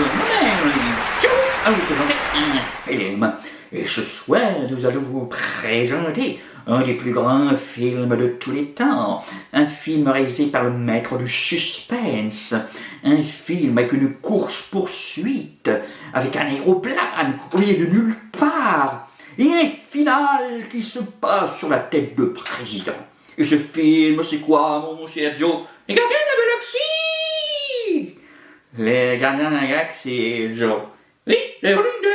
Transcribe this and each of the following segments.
Mary Jo à vous présenter un film. Et ce soir, nous allons vous présenter un des plus grands films de tous les temps. Un film réalisé par le maître du suspense. Un film avec une course-poursuite, avec un aéroplane au milieu de nulle part. Et un final qui se passe sur la tête de président. Et ce film, c'est quoi, mon cher Joe? Les Gardiens de la Galaxie! Les Gardiens de la Galaxie, Joe. Oui, les volume 2.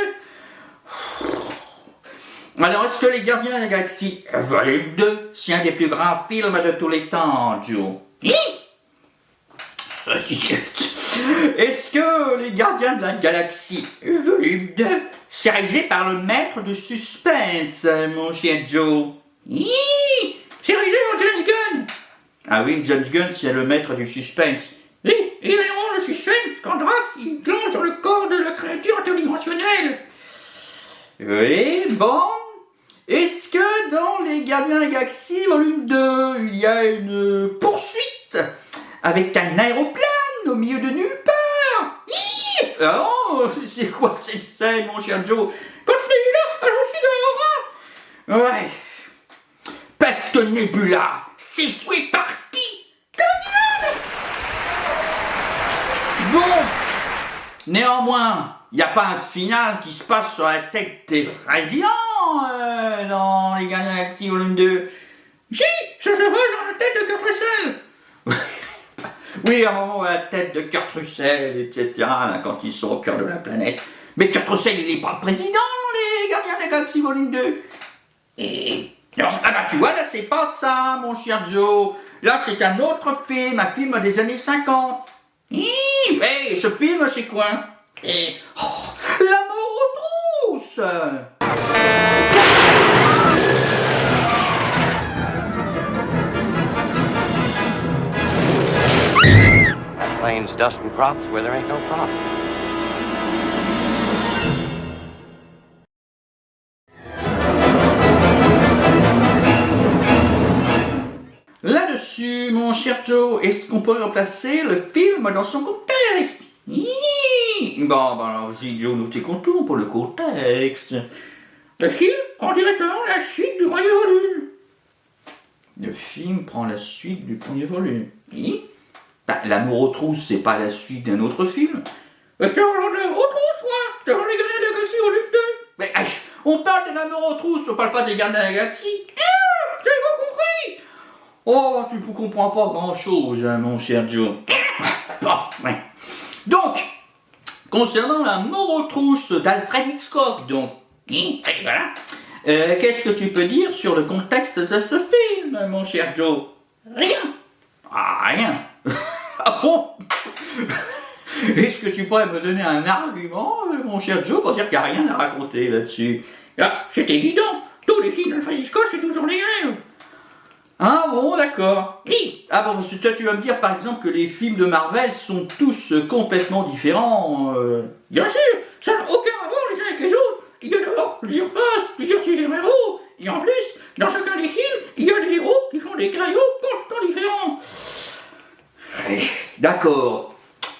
Alors, est-ce que Les Gardiens de la Galaxie, volume 2, c'est un des plus grands films de tous les temps, Joe? Oui! Ça discute. Est-ce que Les Gardiens de la Galaxie, volume 2, c'est réalisé par le maître du suspense, mon cher Joe? Oui! C'est réalisé par James Gunn. Ah oui, James Gunn, c'est le maître du suspense. Oui, évidemment, le suspense, quand Drax, il plonge dans le corps de la créature interdimensionnelle. Oui, bon. Est-ce que dans Les Gardiens de la Galaxie, volume 2, il y a une poursuite avec un aéroplane au milieu de nulle part? Oh, c'est quoi cette scène, mon cher Joe? Continuez là, allons-y dans l'aura. Ouais. Parce que Nebula, c'est joué par qui? Bon. Néanmoins, il n'y a pas un final qui se passe sur la tête des présidents dans Les Gardiens de la Galaxie volume 2. Si, ça se voit dans la tête de Kurt Russell. Oui, à un moment, la tête de Kurt Russell, etc., là, quand ils sont au cœur de la planète. Mais Kurt Russell, il n'est pas le président dans Les Gardiens de la Galaxie volume 2. Et... non, ah bah tu vois, là, c'est pas ça, mon cher Joe. Là, c'est un autre film, un film des années 50. Hey, ce film, c'est quoi? La mort aux trousses. That plane's dusting props where there ain't no props. Là-dessus, mon cher Joe, est-ce qu'on peut replacer le film dans son contexte? Bon, alors, vas-y, Joe, nous t'écoutons pour le contexte. Le film prend directement la suite du premier volume. Le film prend la suite du premier volume. Bah, L'amour aux trousses, c'est pas la suite d'un autre film. C'est de l'amour aux trousses, moi. C'est dans Les Gardiens de la Galaxie volume 2. Mais, on parle de l'amour aux trousses, on parle pas des Gardiens de la Galaxie. J'ai pas compris. Oh, tu ne comprends pas grand-chose, hein, mon cher Joe. Bon, ouais. Donc, concernant la mort aux trousses d'Alfred Hitchcock, donc, et voilà, qu'est-ce que tu peux dire sur le contexte de ce film, mon cher Joe? Rien. Ah, rien. Ah bon? Est-ce que tu pourrais me donner un argument, mon cher Joe, pour dire qu'il n'y a rien à raconter là-dessus? Ah, c'est évident. Tous les films d'Alfred Hitchcock, c'est toujours les mêmes. Ah bon, d'accord. Oui. Ah bon, parce que toi tu vas me dire par exemple que les films de Marvel sont tous complètement différents. Bien sûr, ça n'a aucun rapport les uns avec les autres. Il y a d'abord plusieurs phases, plusieurs super-héros. Et en plus, dans chacun des films, il y a des héros qui font des caillots complètement différents. D'accord.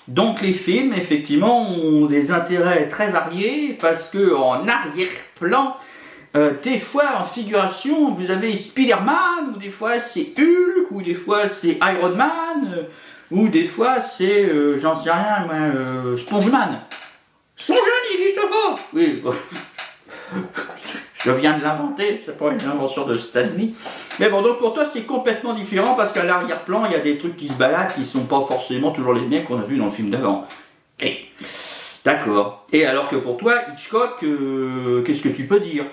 Donc les films, effectivement, ont des intérêts très variés parce que en arrière-plan, des fois en figuration vous avez Spider-Man, ou des fois c'est Hulk, ou des fois c'est Iron Man, ou des fois c'est, j'en sais rien, moi, Spongeman. Spongeman, il existe pas. Oui, bon. Je viens de l'inventer, c'est pas une invention de Stanley. Mais bon, donc pour toi c'est complètement différent parce qu'à l'arrière-plan il y a des trucs qui se baladent qui sont pas forcément toujours les mêmes qu'on a vus dans le film d'avant. D'accord. Et alors que pour toi, Hitchcock, qu'est-ce que tu peux dire?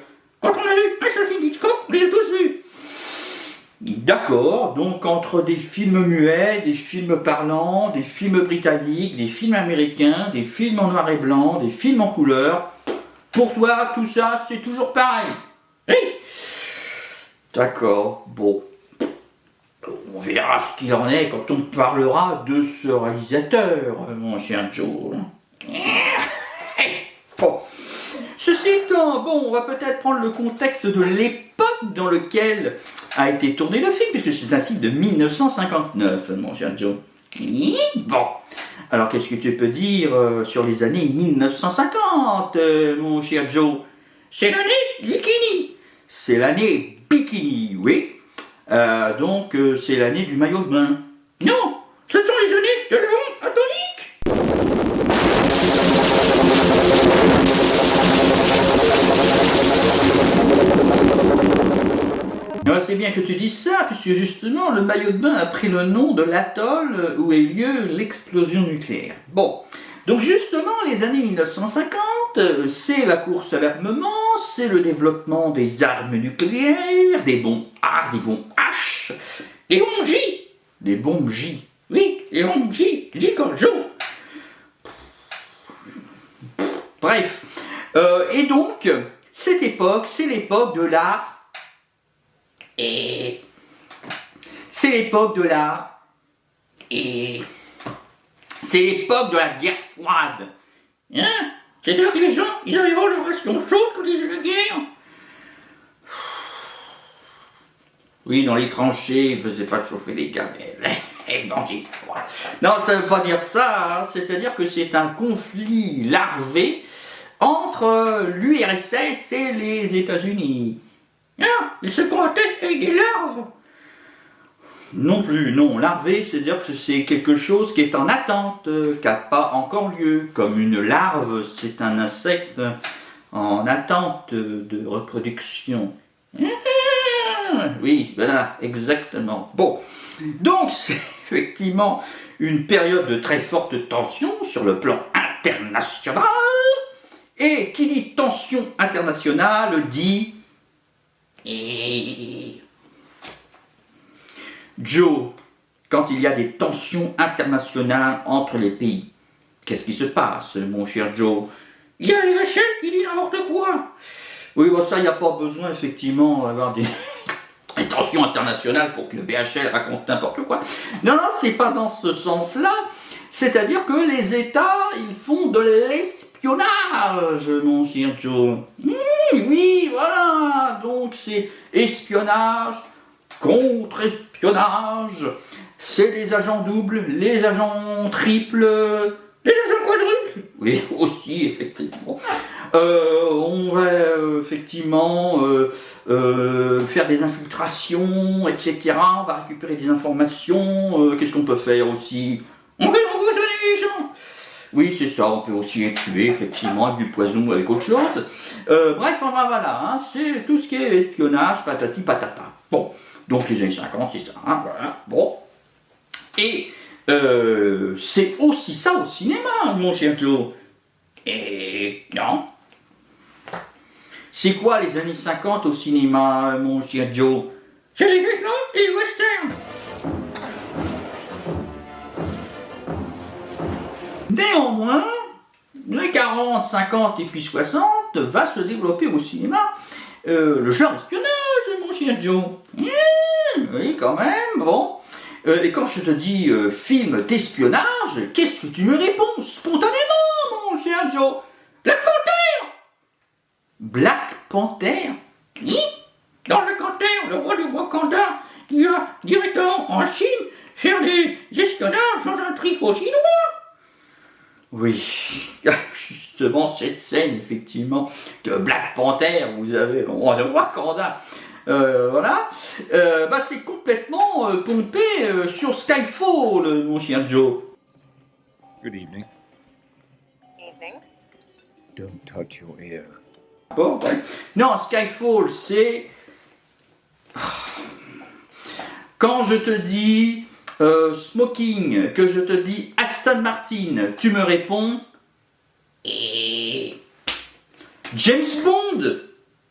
Quand on a vu un seul film d'Hitchcock, on les a tous vus. D'accord, donc entre des films muets, des films parlants, des films britanniques, des films américains, des films en noir et blanc, des films en couleur, pour toi, tout ça, c'est toujours pareil. Oui. D'accord, bon. On verra ce qu'il en est quand on parlera de ce réalisateur, mon cher Joe. Bon. Ceci étant, bon, on va peut-être prendre le contexte de l'époque dans lequel a été tourné le film, puisque c'est un film de 1959, mon cher Joe. Bon. Alors qu'est-ce que tu peux dire sur les années 1950, mon cher Joe? C'est l'année bikini. C'est l'année bikini, oui. Donc c'est l'année du maillot de bain. Non, ce sont les années de la bombe atomique. C'est bien que tu dises ça, puisque justement le maillot de bain a pris le nom de l'atoll où a eu lieu l'explosion nucléaire. Bon, donc justement les années 1950, c'est la course à l'armement, c'est le développement des armes nucléaires, des bombes A, des bombes H, Les bombes J. des bombes J. Oui, les bombes J. J comme Joe. Bref, et donc cette époque, c'est l'époque de la... Et C'est l'époque de la... C'est l'époque de la guerre froide. hein, c'est-à-dire que les gens, ils avaient vraiment leur ration chaude quand ils faisaient la guerre. Oui, dans les tranchées, ils ne faisaient pas chauffer les gamelles. Ils mangeaient froid. Non, ça ne veut pas dire ça, hein. C'est-à-dire que c'est un conflit larvé entre l'URSS et les États-Unis. Ah, ils se combattaient avec des larves. Non plus, non. Larvé, c'est-à-dire que c'est quelque chose qui est en attente, qui n'a pas encore lieu. Comme une larve, c'est un insecte en attente de reproduction. Oui, voilà, exactement. Bon, donc c'est effectivement une période de très forte tension sur le plan international. Et qui dit tension internationale dit... Joe, quand il y a des tensions internationales entre les pays, qu'est-ce qui se passe, mon cher Joe? Il y a les HL qui dit n'importe quoi. Oui, bon, ça, il n'y a pas besoin, effectivement, d'avoir des tensions internationales pour que le BHL raconte n'importe quoi. Non, non, c'est pas dans ce sens-là. C'est-à-dire que les États, ils font de l'espionnage, mon cher Joe. Oui, voilà. Donc, c'est espionnage, contre-espionnage. C'est les agents doubles, les agents triples, Les agents quadruples. oui, aussi, effectivement. On va effectivement faire des infiltrations, etc. On va récupérer des informations. Qu'est-ce qu'on peut faire aussi? On peut empoisonner les gens. Oui, c'est ça. On peut aussi les tuer, effectivement, avec du poison ou avec autre chose. Bref, enfin voilà, hein, c'est tout ce qui est espionnage, patati patata. Bon, donc les années 50, c'est ça. Hein, voilà. Bon. Et c'est aussi ça au cinéma, mon cher Joe. Et non. C'est quoi les années 50 au cinéma, mon cher Joe? C'est les Vietnam et les westerns. Néanmoins, les 40, 50 et puis 60 va se développer au cinéma le genre espionnage, mon cher Joe. Oui, quand même, bon. Et quand je te dis film d'espionnage, qu'est-ce que tu me réponds spontanément, mon cher Joe? Black Panther. Black Panther? Oui. Dans Black Panther, le roi du Wakanda, il va directement en Chine faire des espionnages dans un tricot chinois. Oui, justement cette scène effectivement de Black Panther, vous avez le roi de Wakanda, voilà, bah c'est complètement pompé sur Skyfall, mon chien Joe. Good evening. Evening. Don't touch your ear. Bon, ouais. Non, Skyfall, c'est... Quand je te dis smoking, que je te dis Aston Martin, tu me réponds... James Bond.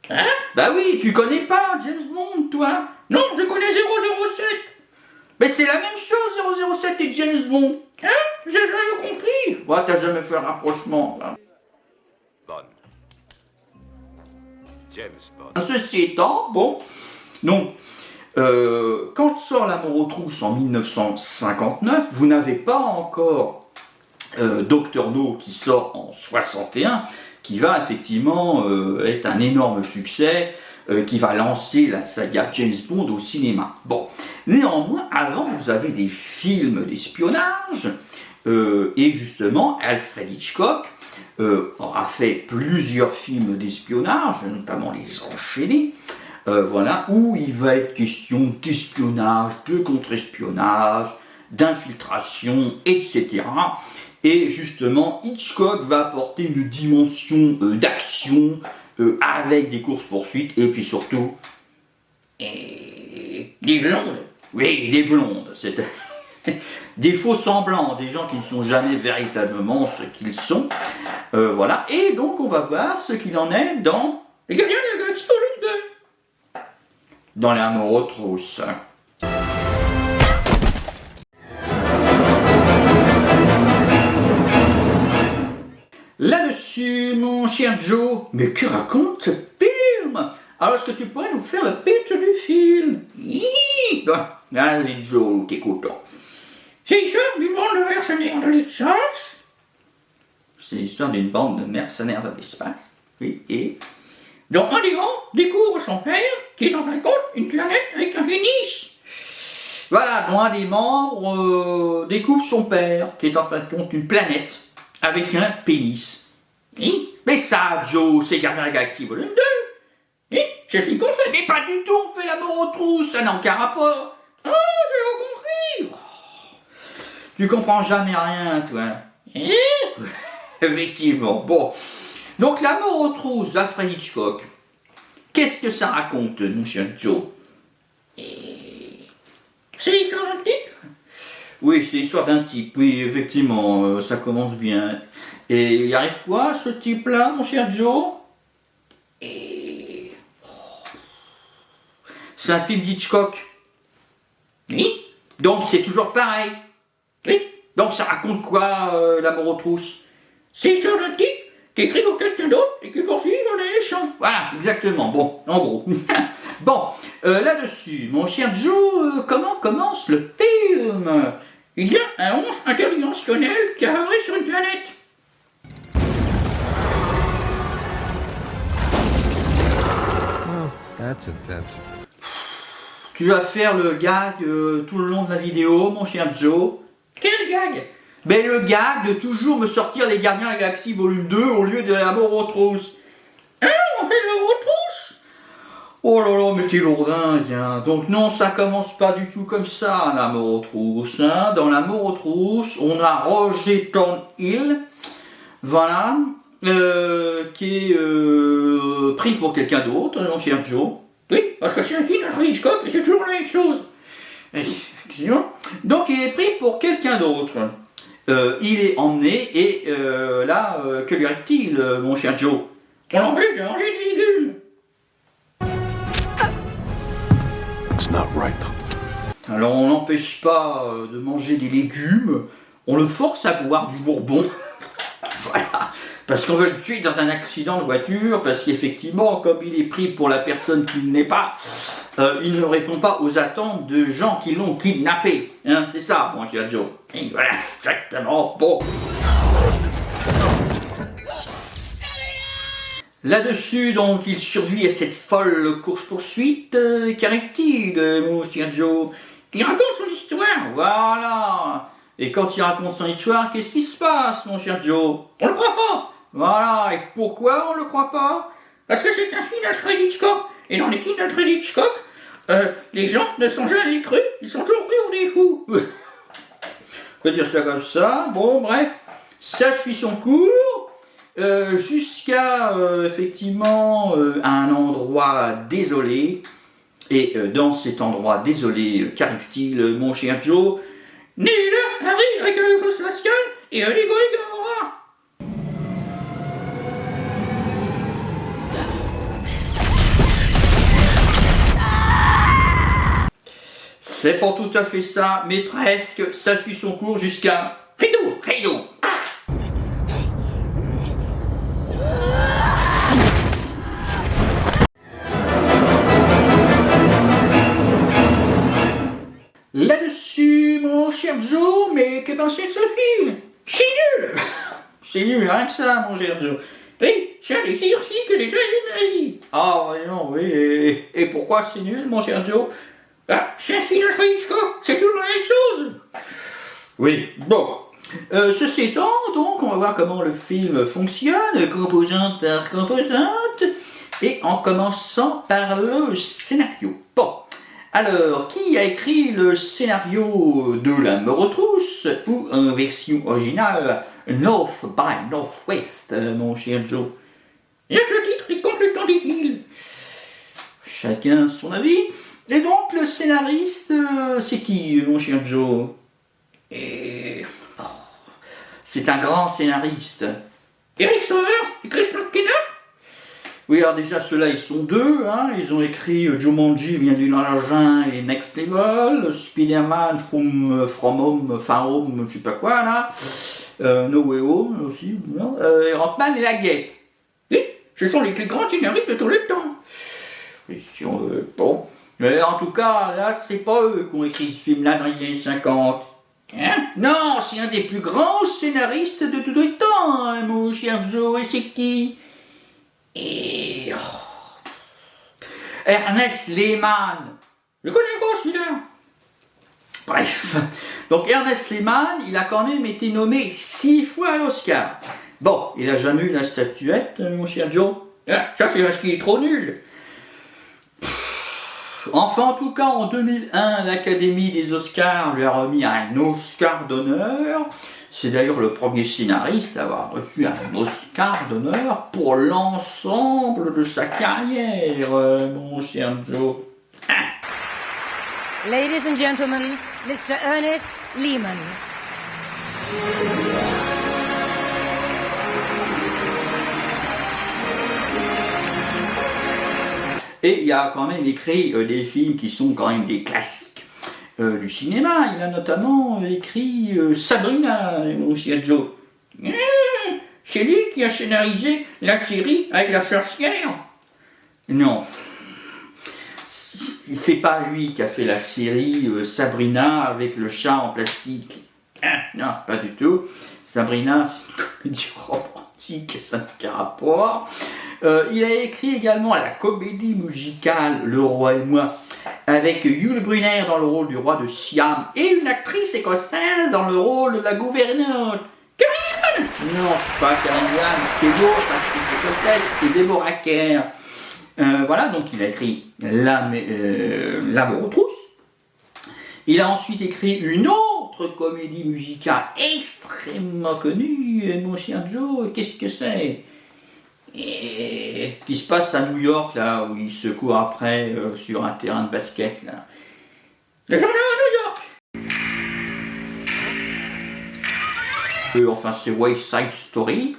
Hein? Bah oui, tu connais pas James Bond, toi? Non, je connais 007. Mais c'est la même chose, 007 et James Bond. Hein? J'ai jamais compris. Ouais, t'as jamais fait un rapprochement, là. Bond. James Bond. Ceci étant, bon, donc, quand sort L'amour aux trousses en 1959, vous n'avez pas encore Dr No qui sort en 61, qui va effectivement être un énorme succès, qui va lancer la saga James Bond au cinéma. Bon, néanmoins, avant, vous avez des films d'espionnage Et justement, Alfred Hitchcock aura fait plusieurs films d'espionnage, notamment Les Enchaînés, voilà, où il va être question d'espionnage, de contre-espionnage, d'infiltration, etc. Et justement, Hitchcock va apporter une dimension d'action avec des courses-poursuites et puis surtout Des blondes. oui, des blondes, c'est des faux semblants, des gens qui ne sont jamais véritablement ce qu'ils sont. Voilà, et donc on va voir ce qu'il en est dans Les Gardiens de la Galaxie volume 2. dans l'amour aux trousses. Là-dessus, mon cher Joe, mais que raconte ce film? Alors, est-ce que tu pourrais nous faire le pitch du film? Vas-y, Joe, t'écoutons. C'est l'histoire d'une bande de mercenaires de l'espace. C'est l'histoire d'une bande de mercenaires de l'espace. Oui, et dont un des grands découvre son père, qui est en fin de compte une planète avec un pénis. voilà, dont un des membres découvre son père, qui est en fin de compte une planète avec un pénis. Oui, Mais ça, Joe, c'est Gardiens de la Galaxie volume 2. oui, c'est ce qu'on fait. Mais pas du tout, on fait l'amour aux trousses, ça n'a aucun rapport. Oh, j'ai compris. Tu comprends jamais rien, toi. Eh, Effectivement, bon. Donc, l'amour aux trousses d'Alfred Hitchcock. Qu'est-ce que ça raconte, mon cher Joe? c'est l'histoire d'un type. Oui, c'est l'histoire d'un type, oui, effectivement, ça commence bien. Et il arrive quoi, ce type-là, mon cher Joe? C'est un film d'Hitchcock. Oui, Donc, c'est toujours pareil. oui, Donc, ça raconte quoi, l'amour aux trousses? c'est l'histoire d'un type qui écrit pour quelqu'un d'autre et qui poursuit dans les champs. Voilà, exactement, bon, en gros. Bon, là-dessus, mon cher Joe, comment commence le film? Il y a un monstre interdimensionnel qui apparaît sur une planète. That's intense. Tu vas faire le gag tout le long de la vidéo, mon cher Joe. Quel gag! Mais le gag de toujours me sortir les Gardiens de la Galaxie volume 2 au lieu de l'amour aux trousses. On fait le retrousse. Oh là là, mais t'es lourdingue, hein. Donc non, ça commence pas du tout comme ça, l'amour aux trousses, hein. Dans l'amour aux trousses, on a Roger Thornhill, voilà, qui est pris pour quelqu'un d'autre, mon cher Joe. Oui, parce que c'est un film d'Alfred Hitchcock et c'est toujours la même chose. Effectivement. Donc il est pris pour quelqu'un d'autre. Il est emmené et là, que lui arrive-t-il, mon cher Joe? On l'empêche de manger des légumes. It's not ripe. Alors on n'empêche pas de manger des légumes, on le force à boire du bourbon. Voilà. Parce qu'on veut le tuer dans un accident de voiture, parce qu'effectivement, comme il est pris pour la personne qu'il n'est pas, il ne répond pas aux attentes de gens qui l'ont kidnappé. Hein, c'est ça, mon cher Joe. Et voilà, exactement. Bon. Là-dessus, donc, il survit à cette folle course-poursuite. Qu'arrive-t-il, mon cher Joe? Il raconte son histoire. Voilà. Et quand il raconte son histoire, qu'est-ce qui se passe, mon cher Joe? On le croit pas. Voilà. Et pourquoi on le croit pas? Parce que c'est un film d'Alfred Hitchcock. Et dans les films d'Alfred Hitchcock, les gens ne sont jamais crus. Ils sont toujours pris pour des fous. On peut dire ça comme ça. Bon, bref. Ça suit son cours. Jusqu'à, effectivement, un endroit désolé. Et dans cet endroit désolé, qu'arrive-t-il, mon cher Joe? Nebula arrive avec un vaisseau spatial et un Lego et Gamora. C'est pas tout à fait ça, mais presque. Ça suit son cours jusqu'à rideau, rideau. Là-dessus, mon cher Joe, mais que pensez de ce film? C'est nul. C'est nul, rien que ça, mon cher Joe. Oui, c'est un des pires films que j'ai jamais vu de ma vie. Ah, voyons, oui. Et pourquoi c'est nul, mon cher Joe? Ah, c'est un film d'Alfred Hitchcock. C'est toujours la même chose. Oui, bon. Ceci étant, donc, on va voir comment le film fonctionne, composante par composante, et en commençant par le scénario. Bon, alors, qui a écrit le scénario de La Mort aux trousses, ou en version originale, North by Northwest, mon cher Joe? Et que le titre est complètement débile. Chacun son avis. Et donc, le scénariste, c'est qui, mon cher Joe? Et... C'est un grand scénariste. Eric Sauveur et Christophe Kena. Oui, alors déjà, ceux-là, ils sont deux. Hein. Ils ont écrit Jumanji, Bienvenue dans l'argent et Next Level, Spider-Man, From Home, Far Home, je sais pas quoi, là. No Way Home, aussi. Et Ant-Man et la Guêpe. Oui, ce sont les plus grands scénaristes de tout le temps. Oui, si on veut. Bon. Mais en tout cas, là, c'est pas eux qui ont écrit ce film-là dans les années 50. Hein? Non, c'est un des plus grands scénaristes de tout le temps, hein, mon cher Joe. Et c'est qui? Et... Ernest Lehman. Je connais pas celui-là. Bref. Donc Ernest Lehman, il a quand même été nommé 6 fois à l'Oscar. Bon, il a jamais eu la statuette, mon cher Joe. Ah, ça c'est parce qu'il est trop nul. Enfin, en tout cas, en 2001, l'Académie des Oscars lui a remis un Oscar d'honneur. C'est d'ailleurs le premier scénariste à avoir reçu un Oscar d'honneur pour l'ensemble de sa carrière, mon cher Joe. Ladies and gentlemen, Mr. Ernest Lehman. Et il a quand même écrit des films qui sont quand même des classiques du cinéma. Il a notamment écrit Sabrina, mon cher Joe. C'est lui qui a scénarisé la série avec la sorcière. Non. C'est pas lui qui a fait la série Sabrina avec le chat en plastique. Non, pas du tout. Sabrina, c'est une comédie romantique, ça n'a qu'un rapport. Il a écrit également la comédie musicale Le Roi et moi, avec Yul Brynner dans le rôle du roi de Siam et une actrice écossaise dans le rôle de la gouvernante. Non, c'est pas Karen Gillan, c'est l'autre actrice écossaise, c'est Deborah Kerr. Voilà, donc il a écrit La Mort aux trousses. Il a ensuite écrit une autre comédie musicale extrêmement connue, mon cher Joe. Qu'est-ce que c'est? Et qui se passe à New York, là, où il se court après sur un terrain de basket, là. Le journal à New York. Enfin, c'est West Side Story.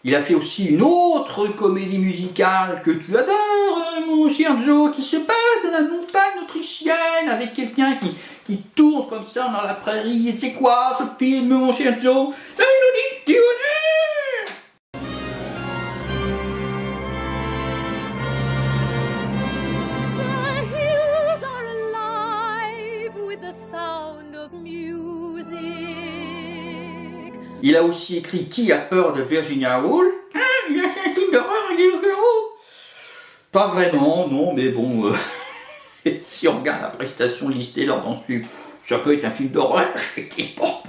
Il a fait aussi une autre comédie musicale que tu adores, mon cher Joe, qui se passe dans la montagne autrichienne avec quelqu'un qui tourne comme ça dans la prairie. Et c'est quoi ce film, mon cher Joe? La mélodie du honneur. The hills are alive with the sound of music. Il a aussi écrit Qui a peur de Virginia Woolf? Ah, il a fait un film d'horreur avec des loups-garous. Pas vraiment, non, mais bon, si on regarde la prestation listée lors d'en suivre, ça peut être un film d'horreur, effectivement.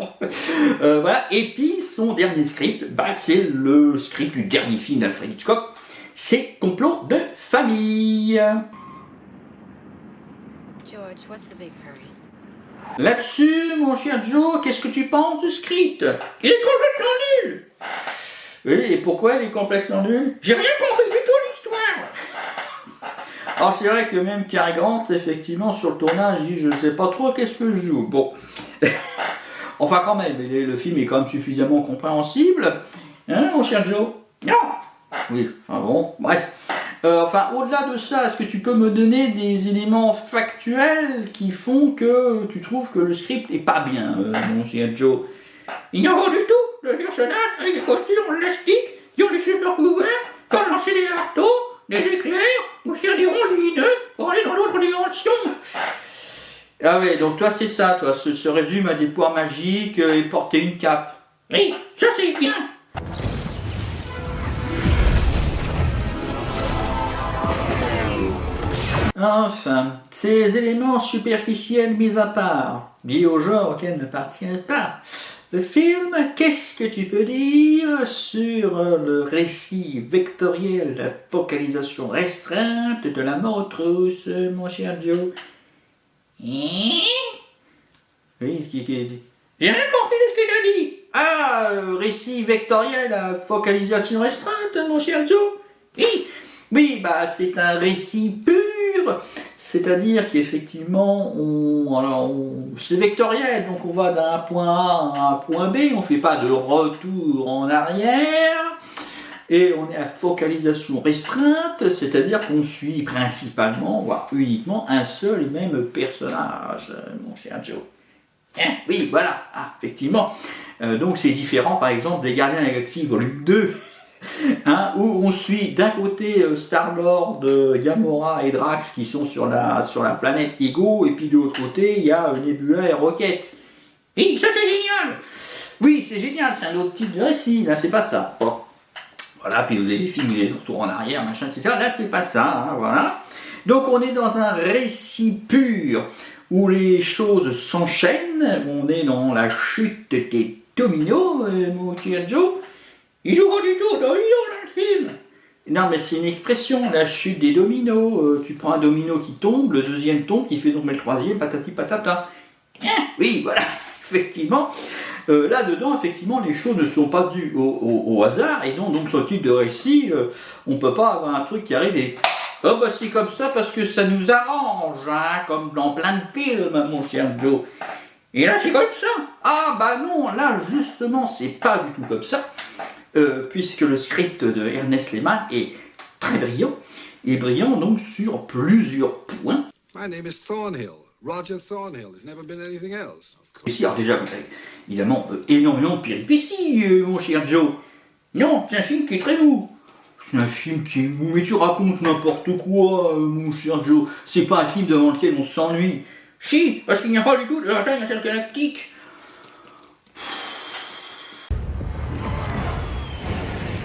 Voilà, et puis son dernier script, c'est le script du dernier film d'Alfred Hitchcock, c'est Complot de famille. George, what's the big hurry? Là-dessus, mon cher Joe, qu'est-ce que tu penses du script? Il est complètement nul. Oui, et pourquoi il est complètement nul? J'ai rien compris du tout à l'histoire. Alors c'est vrai que même Cary Grant, effectivement, sur le tournage, dit je sais pas trop qu'est-ce que je joue. Bon, enfin quand même, le film est quand même suffisamment compréhensible, hein, mon cher Joe? Non. Oui, enfin bon, bref. Enfin, au-delà de ça, est-ce que tu peux me donner des éléments factuels qui font que tu trouves que le script est pas bien, mon cher Joe? Il n'y a pas du tout. Le personnage avec des costumes en élastique qui ont des super pouvoirs, comme lancer des marteaux, des éclairs, ou faire des ronds lumineux pour aller dans l'autre dimension. Ah ouais, donc toi c'est ça, toi, se résume à des pouvoirs magiques et porter une cape. Oui, ça c'est bien. Enfin, ces éléments superficiels mis à part, liés au genre auquel n'appartient pas le film, qu'est-ce que tu peux dire sur le récit vectoriel, la focalisation restreinte de la mort aux trousses, mon cher Joe? Oui, J'ai rien compris de ce qu'il a dit. Ah, récit vectoriel à focalisation restreinte, mon cher Joe? Oui, bah c'est un récit pur, c'est-à-dire qu'effectivement, c'est vectoriel, donc on va d'un point A à un point B, on ne fait pas de retour en arrière, et on est à focalisation restreinte, c'est-à-dire qu'on suit principalement, voire uniquement, un seul et même personnage, mon cher Joe. Oui, voilà, effectivement. Donc c'est différent, par exemple, des Gardiens de la Galaxie volume 2, où on suit d'un côté Star-Lord, Gamora et Drax qui sont sur la planète Ego, et puis de l'autre côté, il y a Nebula et Rocket. Oui, ça c'est génial. Oui, c'est génial, c'est un autre type de récit, là c'est pas ça. Bon. Voilà, puis vous avez les films, les retours en arrière, machin, etc. Là c'est pas ça, voilà. Donc on est dans un récit pur, où les choses s'enchaînent, on est dans la chute des dominos, mon cher Joe. Il joue pas du tout domino dans le film. Non, mais c'est une expression, la chute des dominos. Tu prends un domino qui tombe, le deuxième tombe, qui fait tomber le troisième, patati patata. Oui, voilà, effectivement. Là-dedans, effectivement, les choses ne sont pas dues au hasard, et donc ce type de récit, on ne peut pas avoir un truc qui arrive et... Oh bah c'est comme ça parce que ça nous arrange, hein, comme dans plein de films, mon cher Joe. Et là c'est comme ça. Ah bah non, là justement c'est pas du tout comme ça, puisque le script de Ernest Lehman est très brillant, et brillant donc sur plusieurs points. My name is Thornhill. Roger Thornhill. There's never been anything else. Of course. Ici, alors déjà, vous avez évidemment énormément de péripéties, mon cher Joe. Non, c'est un film qui est très mou. C'est un film qui est mou, mais tu racontes n'importe quoi, mon cher Joe. C'est pas un film devant lequel on s'ennuie. Si, parce qu'il n'y a pas du tout de bataille intergalactique.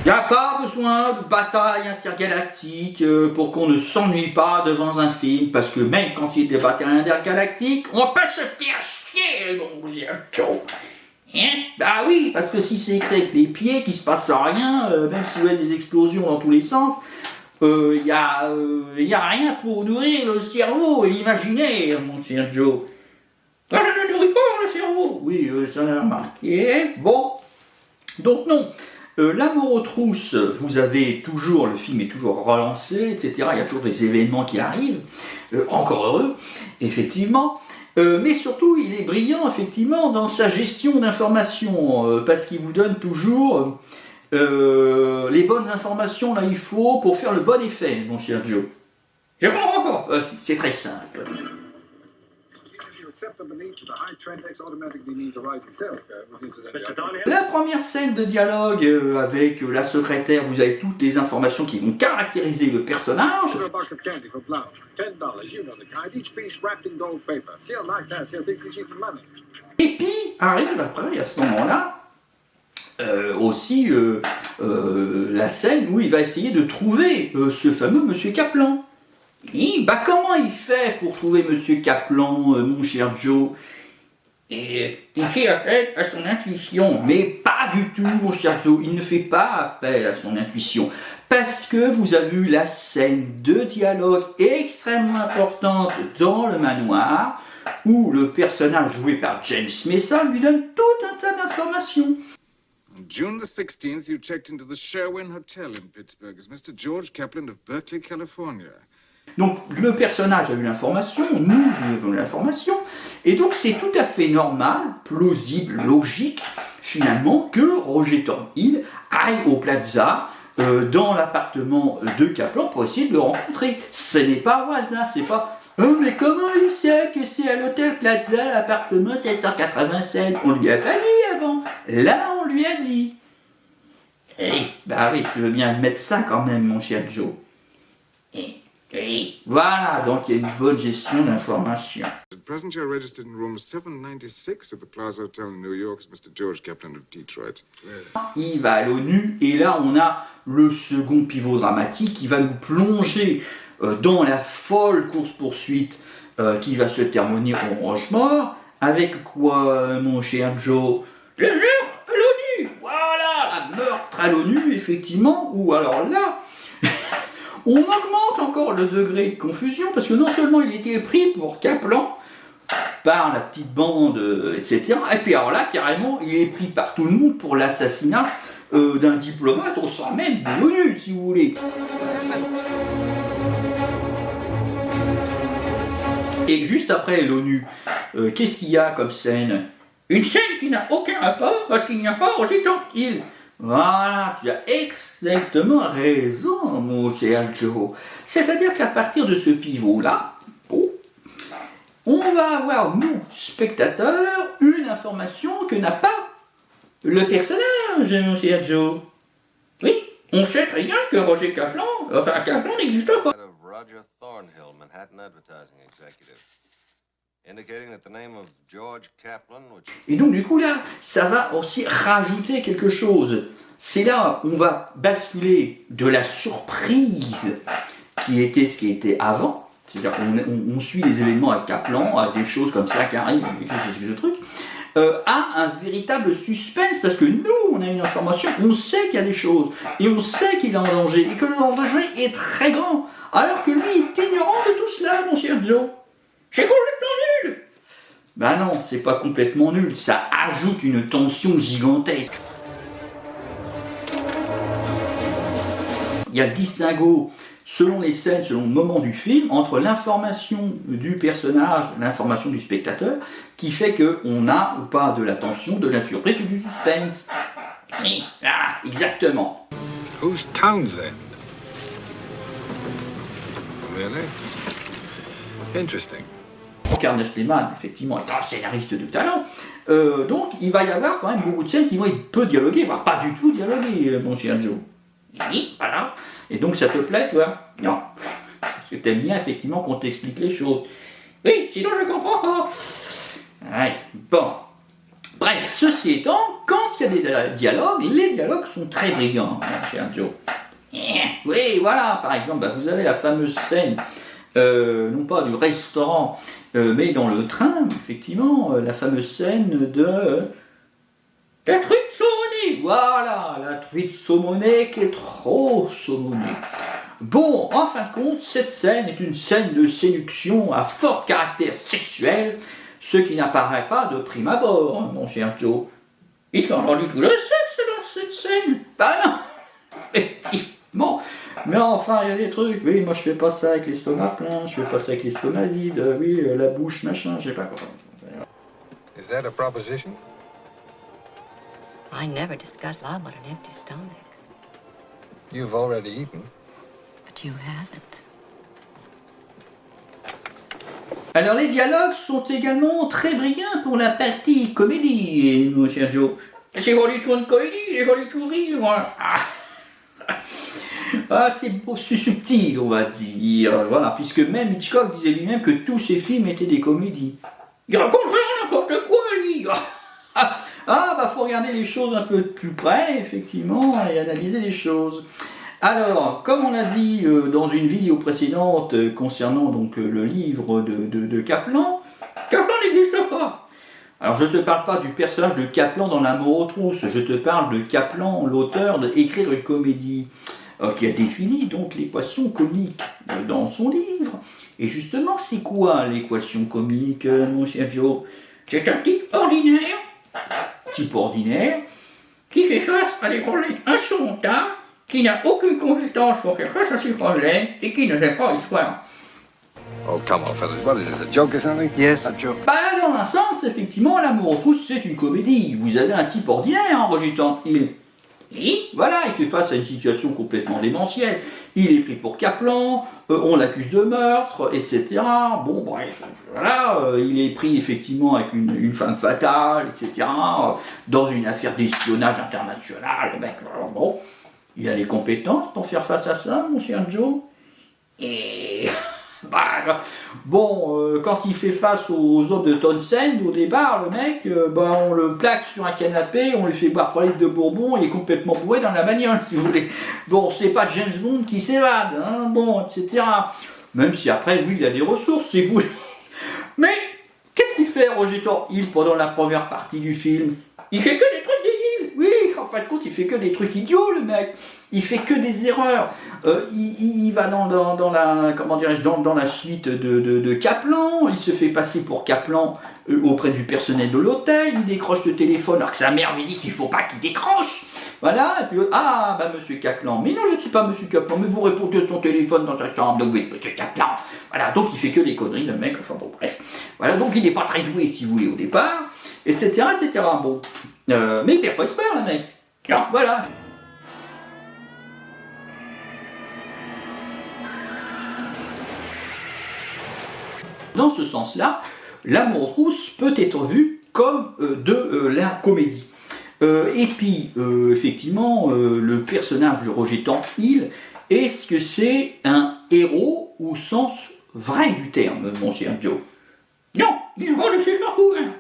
Il n'y a pas besoin de bataille intergalactique pour qu'on ne s'ennuie pas devant un film, parce que même quand il y a des batailles intergalactiques, on peut se faire chier, mon cher Joe. Bah oui, parce que si c'est écrit avec les pieds, qu'il se passe rien, même s'il y a des explosions dans tous les sens, y a rien pour nourrir le cerveau et l'imaginaire, mon cher Joe. Ça ne nourrit pas le cerveau. Oui, ça l'a remarqué. Bon, donc non. L'amour aux trousses, vous avez toujours, le film est toujours relancé, etc. Il y a toujours des événements qui arrivent, encore heureux, effectivement. Mais surtout, il est brillant, effectivement, dans sa gestion d'informations, parce qu'il vous donne toujours les bonnes informations, là, il faut, pour faire le bon effet, mon cher Joe. Je comprends pas. C'est très simple. La première scène de dialogue avec la secrétaire, vous avez toutes les informations qui vont caractériser le personnage. Et puis arrive après, à ce moment-là, aussi la scène où il va essayer de trouver ce fameux Monsieur Kaplan. Et, bah comment il fait pour trouver Monsieur Kaplan, mon cher Joe? Et il fait appel à son intuition. Mais pas du tout, mon cher Joe, il ne fait pas appel à son intuition. Parce que vous avez eu la scène de dialogue extrêmement importante dans le manoir, où le personnage joué par James Mason lui donne tout un tas d'informations. On June the 16th, you checked into the Sherwin Hotel in Pittsburgh as Mr. George Kaplan of Berkeley, California. Donc le personnage a eu l'information, nous avons eu l'information, et donc c'est tout à fait normal, plausible, logique, finalement, que Roger Thornhill aille au Plaza, dans l'appartement de Kaplan, pour essayer de le rencontrer. Ce n'est pas au hasard, c'est pas « Oh, mais comment il sait que c'est à l'hôtel Plaza, l'appartement 787 ?» On lui a pas dit avant. Là, on lui a dit. Bah oui, tu veux bien admettre ça quand même, mon cher Joe. Voilà, donc il y a une bonne gestion d'information. At present, you're registered in room 796 at the Plaza Hotel in New York as Mr. George Kaplan of Detroit. Il va à l'ONU, et là on a le second pivot dramatique qui va nous plonger dans la folle course-poursuite qui va se terminer au Rochemort, avec quoi, mon cher Joe? Le meurtre à l'ONU. Voilà, un meurtre à l'ONU, effectivement, ou alors là, on augmente encore le degré de confusion, parce que non seulement il était pris pour Kaplan, par la petite bande, etc., et puis alors là, carrément, il est pris par tout le monde pour l'assassinat d'un diplomate au sein même de l'ONU, si vous voulez. Et juste après l'ONU, qu'est-ce qu'il y a comme scène? Une scène qui n'a aucun rapport parce qu'il n'y a pas Roger Tanquil. Voilà, tu as exactement raison, mon cher Joe. C'est-à-dire qu'à partir de ce pivot-là, on va avoir, nous, spectateurs, une information que n'a pas le personnage, mon cher Joe. Oui, on sait très bien que Roger Kaplan, enfin Kaplan n'existe pas. Of Roger Thornhill, Manhattan Advertising Executive, indicating that the name of George Kaplan, which Et donc, du coup, là, ça va aussi rajouter quelque chose. C'est là où on va basculer de la surprise qui était ce qui était avant. C'est-à-dire qu'on suit les événements à Kaplan, à des choses comme ça qui arrivent, ce truc, à un véritable suspense, parce que nous, on a une information, on sait qu'il y a des choses, et on sait qu'il est en danger, et que le danger est très grand, alors que lui est ignorant de tout cela, mon cher Joe. C'est complètement nul. Ben non, c'est pas complètement nul, ça ajoute une tension gigantesque. Il y a le distinguo, selon les scènes, selon le moment du film, entre l'information du personnage, l'information du spectateur, qui fait qu'on a ou pas de la tension, de la surprise ou du suspense. Oui. Ah, exactement. Who's Townsend? Really? Interesting. Ernest Lehman, effectivement, est un scénariste de talent. Donc, il va y avoir quand même beaucoup de scènes qui vont être peu dialoguées, voire pas du tout dialoguées, mon cher Joe. Oui, voilà. Et donc, ça te plaît, toi? Non. Parce que t'aimes bien, effectivement, qu'on t'explique les choses. Oui, sinon je comprends pas. Ouais, bon. Bref, ceci étant, quand il y a des dialogues, les dialogues sont très brillants, mon cher Joe. Oui, voilà, par exemple, bah, vous avez la fameuse scène, non pas du restaurant, mais dans le train, effectivement, la fameuse scène de... La truite saumonnée. Voilà, la truite saumonée qui est trop saumonée. Bon, en fin de compte, cette scène est une scène de séduction à fort caractère sexuel, ce qui n'apparaît pas de prime abord, hein, mon cher Joe. Il parle pas du tout de sexe dans cette scène. Bah non, effectivement. Mais enfin, il y a des trucs. Oui, moi je fais pas ça avec l'estomac plein, je fais pas ça avec l'estomac vide, oui, la bouche, machin, je sais pas quoi. Is that a proposition? I never discuss love on an empty stomach. You've already eaten. But you haven't. Alors les dialogues sont également très brillants pour la partie comédie, mon cher Joe. C'est pas du tout une comédie, j'ai pas du tout rire, moi. Ah, c'est subtil, on va dire. Voilà, puisque même Hitchcock disait lui-même que tous ses films étaient des comédies. Il raconte rien, n'importe quoi, lui. Ah, bah faut regarder les choses un peu de plus près, effectivement, et analyser les choses. Alors, comme on l'a dit dans une vidéo précédente concernant donc le livre de Kaplan, Kaplan n'existe pas. alors je te parle pas du personnage de Kaplan dans L'amour aux trousses, je te parle de Kaplan, l'auteur d'Écrire une comédie, qui a défini donc l'équation comique dans son livre. Et justement, c'est quoi l'équation comique, mon cher Joe? C'est un type ordinaire Type ordinaire, qui fait face à des problèmes insurmontables, qui n'a aucune compétence pour faire face à ces problèmes et qui ne sait pas histoire. Oh, come on, fellas. What is this, a joke or something? Yes, a joke. bah, dans un sens, effectivement, L'amour aux trousses, c'est une comédie. Vous avez un type ordinaire, hein, Roger Tanquil. Oui, Voilà, il fait face à une situation complètement démentielle. Il est pris pour Kaplan, on l'accuse de meurtre, etc. Bon, bref, voilà, il est pris effectivement avec une femme fatale, etc. Dans une affaire d'espionnage international. Le mec, bon, il a les compétences pour faire face à ça, mon cher Joe. et Bah, bon, quand il fait face aux hommes de Townsend, au départ, le mec, on le plaque sur un canapé, on lui fait boire 3 litres de bourbon, il est complètement bourré dans la bagnole, si vous voulez. Bon, c'est pas James Bond qui s'évade, hein, bon, etc. Même si après, oui, il a des ressources, si vous voulez. Mais, qu'est-ce qu'il fait, Roger Hill, pendant la première partie du film? Il fait que des trucs débiles. Oui, en fin de compte, il fait que des trucs idiots, le mec. Il fait que des erreurs. Il va dans la, comment dirais-je, dans la suite de Kaplan. Il se fait passer pour Kaplan auprès du personnel de l'hôtel. Il décroche le téléphone alors que sa mère lui dit qu'il ne faut pas qu'il décroche. Voilà, et puis, monsieur Kaplan. Mais non, je ne suis pas monsieur Kaplan, mais vous répondez à son téléphone dans sa chambre, donc vous êtes monsieur Kaplan. Voilà, donc il fait que des conneries, le mec, enfin bon, bref. Voilà, donc il n'est pas très doué, si vous voulez, au départ, etc., etc. Bon. Mais il perd pas espoir, le mec. Non, voilà. Dans ce sens-là, L'amour rousse peut être vu comme de la comédie. Et puis, effectivement, le personnage de Roger Hill, est-ce que c'est un héros au sens vrai du terme, mon cher Joe? Non, il est de super courant.